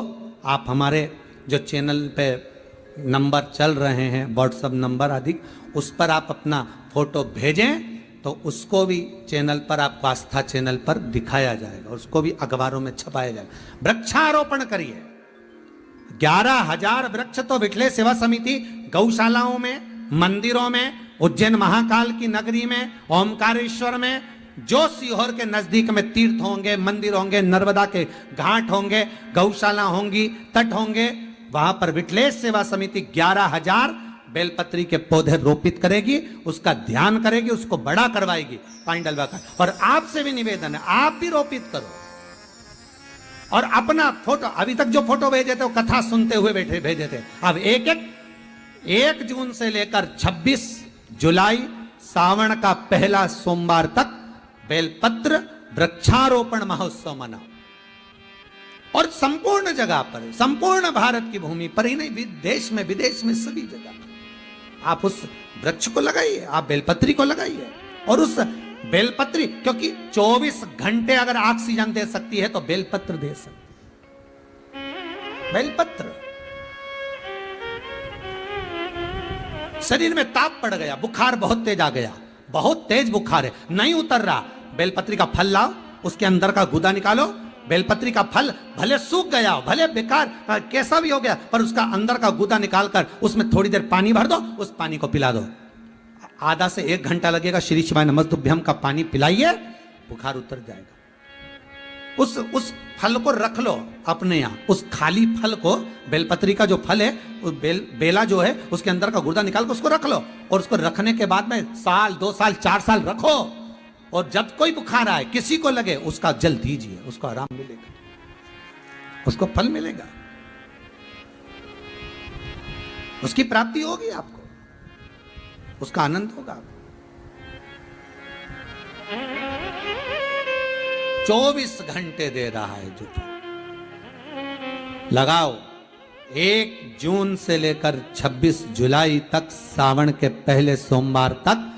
आप हमारे जो चैनल पे नंबर चल रहे हैं, व्हाट्सएप नंबर आदि, उस पर आप अपना फोटो भेजें तो उसको भी चैनल पर, आपको आस्था चैनल पर दिखाया जाएगा, उसको भी अखबारों में छपाया जाएगा। वृक्षारोपण करिए। 11,000 वृक्ष तो बिठले सेवा समिति गौशालाओं में, मंदिरों में, उज्जैन महाकाल की नगरी में, ओमकारेश्वर में, जो सीहोर के नजदीक में तीर्थ होंगे, मंदिर होंगे, नर्मदा के घाट होंगे, गौशाला होंगी, तट होंगे, वहां पर विठलेश सेवा समिति 11,000 बेलपत्री के पौधे रोपित करेगी, उसका ध्यान करेगी, उसको बड़ा करवाएगी, पानी डलवाकर। और आपसे भी निवेदन है, आप भी रोपित करो और अपना फोटो, अभी तक जो फोटो भेजे थे वो कथा सुनते हुए बैठे भेजे थे, अब 1 जून से लेकर 26 जुलाई सावन का पहला सोमवार तक बेलपत्र वृक्षारोपण महोत्सव मनाओ। और संपूर्ण जगह पर, संपूर्ण भारत की भूमि पर ही नहीं, देश में विदेश में सभी जगह आप उस वृक्ष को लगाइए, आप बेलपत्री को लगाइए। और उस बेलपत्री, क्योंकि 24 घंटे अगर ऑक्सीजन दे सकती है तो बेलपत्र दे सकती है। बेलपत्र शरीर में ताप पड़ गया, बुखार बहुत तेज आ गया, बहुत तेज बुखार है, नहीं उतर रहा, बेलपत्री का फल लाओ, उसके अंदर का गुदा निकालो, बेलपत्री का फल भले सूख गया हो, भले बेकार कैसा भी हो गया, पर उसका अंदर का गुदा निकालकर उसमें थोड़ी देर पानी भर दो, उस पानी को पिला दो। आधा से 1 घंटा लगेगा, श्री शिवाय नमस्तुभ्यम का पानी पिलाइए, बुखार उतर जाएगा। उस फल को रख लो अपने यहाँ, उस खाली फल को, बेलपत्री का जो फल है, उस बेला जो है, उसके अंदर का गुर्दा निकाल कर उसको रख लो, और उसको रखने के बाद में 1 साल 2 साल 4 साल रखो, और जब कोई बुखार आए, किसी को लगे, उसका जल दीजिए, उसको आराम मिलेगा, उसको फल मिलेगा, उसकी प्राप्ति होगी, आपको उसका आनंद होगा। 24 घंटे दे रहा है जो लगाओ। 1 जून से लेकर 26 जुलाई तक, सावन के पहले सोमवार तक,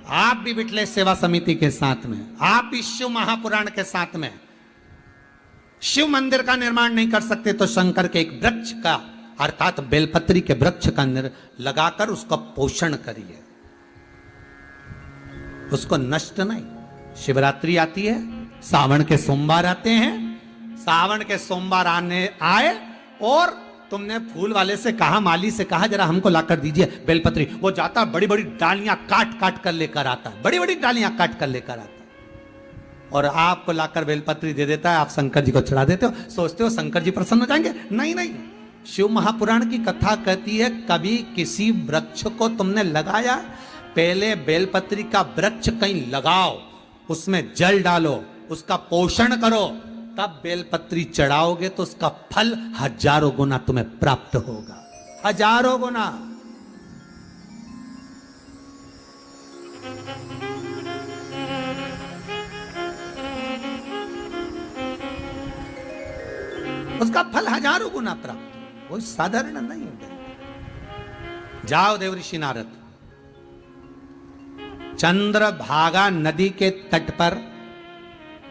आप भी विठलेश सेवा समिति के साथ में, आप भी शिव महापुराण के साथ में, शिव मंदिर का निर्माण नहीं कर सकते तो शंकर के एक वृक्ष का, अर्थात बेलपत्री के वृक्ष का लगाकर उसका पोषण करिए, उसको नष्ट नहीं। शिवरात्रि आती है, सावन के सोमवार आते हैं, सावन के सोमवार आए और तुमने फूल वाले से कहा, माली से कहा, जरा हमको लाकर दीजिए बेलपत्री, वो जाता बड़ी बड़ी डालियां काट काट कर लेकर आता है, बड़ी बड़ी डालियां काट कर लेकर आता है, और आपको लाकर बेलपत्री दे देता है, आप शंकर जी को चढ़ा देते हो, सोचते हो शंकर जी प्रसन्न हो जाएंगे। नहीं नहीं, शिव महापुराण की कथा कहती है, कभी किसी वृक्ष को तुमने लगाया, पहले बेलपत्री का वृक्ष कहीं लगाओ, उसमें जल डालो, उसका पोषण करो, तब बेलपत्री चढ़ाओगे तो उसका फल हजारों गुना तुम्हें प्राप्त होगा, हजारों गुना। उसका फल हजारों गुना प्राप्त, वो साधारण नहीं है। जाओ देवऋषि नारद, चंद्रभागा नदी के तट पर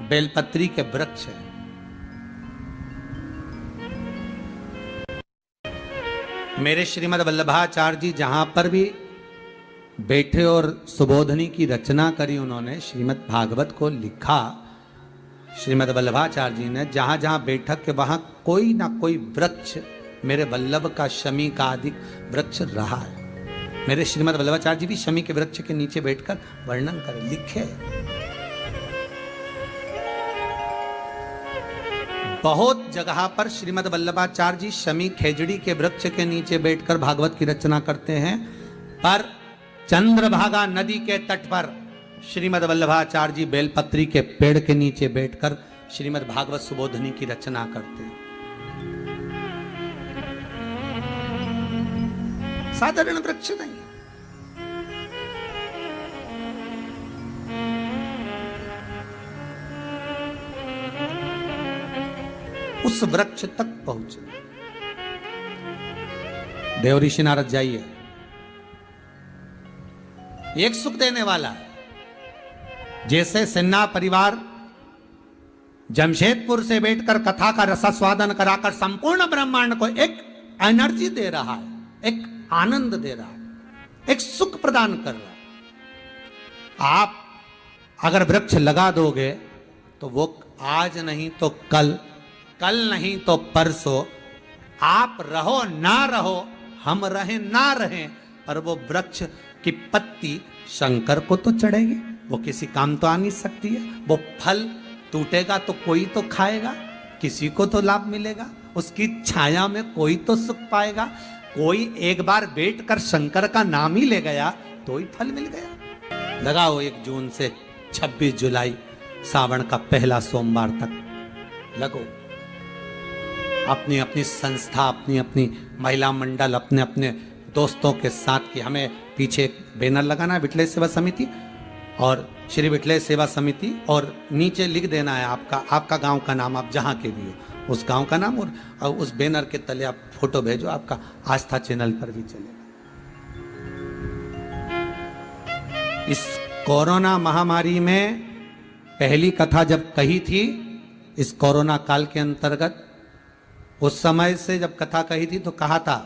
बेलपत्री के वृक्ष है, मेरे श्रीमद् वल्लभाचार्य जी जहां पर भी बैठे और सुबोधनी की रचना करी उन्होंने, श्रीमद् भागवत को लिखा श्रीमद् वल्लभाचार्य जी ने, जहां जहां बैठक के वहां कोई ना कोई वृक्ष, मेरे वल्लभ का, शमी का आदि वृक्ष रहा है। मेरे श्रीमद् वल्लभाचार्य जी भी शमी के वृक्ष के नीचे बैठकर वर्णन कर लिखे। बहुत जगह पर श्रीमद् वल्लभाचार्य जी शमी खेजड़ी के वृक्ष के नीचे बैठकर भागवत की रचना करते हैं, पर चंद्रभागा नदी के तट पर श्रीमद् वल्लभाचार्य जी बेलपत्री के पेड़ के नीचे बैठकर श्रीमद् भागवत सुबोधनी की रचना करते हैं। साधारण वृक्ष नहीं, उस वृक्ष तक पहुंचे। देवऋषि नारद जाइए, एक सुख देने वाला है। जैसे सिन्हा परिवार जमशेदपुर से बैठकर कथा का रसास्वादन कराकर संपूर्ण ब्रह्मांड को एक एनर्जी दे रहा है, एक आनंद दे रहा है, एक सुख प्रदान कर रहा है। आप अगर वृक्ष लगा दोगे तो वो आज नहीं तो कल, कल नहीं तो परसों, आप रहो ना रहो, हम रहें ना रहें, पर वो वृक्ष की पत्ती शंकर को तो चढ़ेगी, वो किसी काम तो आ नहीं सकती है। वो फल टूटेगा तो कोई तो खाएगा, किसी को तो लाभ मिलेगा, उसकी छाया में कोई तो सुख पाएगा। कोई एक बार बैठकर शंकर का नाम ही ले गया तो ही फल मिल गया। लगाओ 1 जून से 26 जुलाई सावन का पहला सोमवार तक लगो। अपनी अपनी संस्था, अपनी अपनी महिला मंडल, अपने अपने दोस्तों के साथ की, हमें पीछे एक बैनर लगाना है विठलेश सेवा समिति और श्री विठलेश सेवा समिति, और नीचे लिख देना है आपका गांव का नाम, आप जहां के भी हो उस गांव का नाम, और उस बैनर के तले आप फोटो भेजो, आपका आस्था चैनल पर भी चलेगा। इस कोरोना महामारी में पहली कथा जब कही थी, इस कोरोना काल के अंतर्गत, उस समय से जब कथा कही थी तो कहा था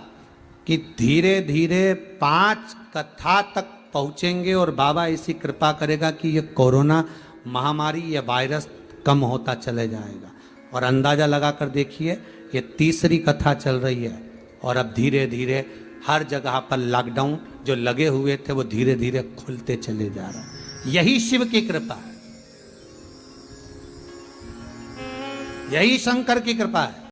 कि धीरे धीरे 5 कथा तक पहुंचेंगे और बाबा ऐसी कृपा करेगा कि ये कोरोना महामारी या वायरस कम होता चले जाएगा। और अंदाजा लगा कर देखिए, ये तीसरी कथा चल रही है और अब धीरे धीरे हर जगह पर लॉकडाउन जो लगे हुए थे वो धीरे धीरे खुलते चले जा रहे हैं। यही शिव की कृपा है, यही शंकर की कृपा है।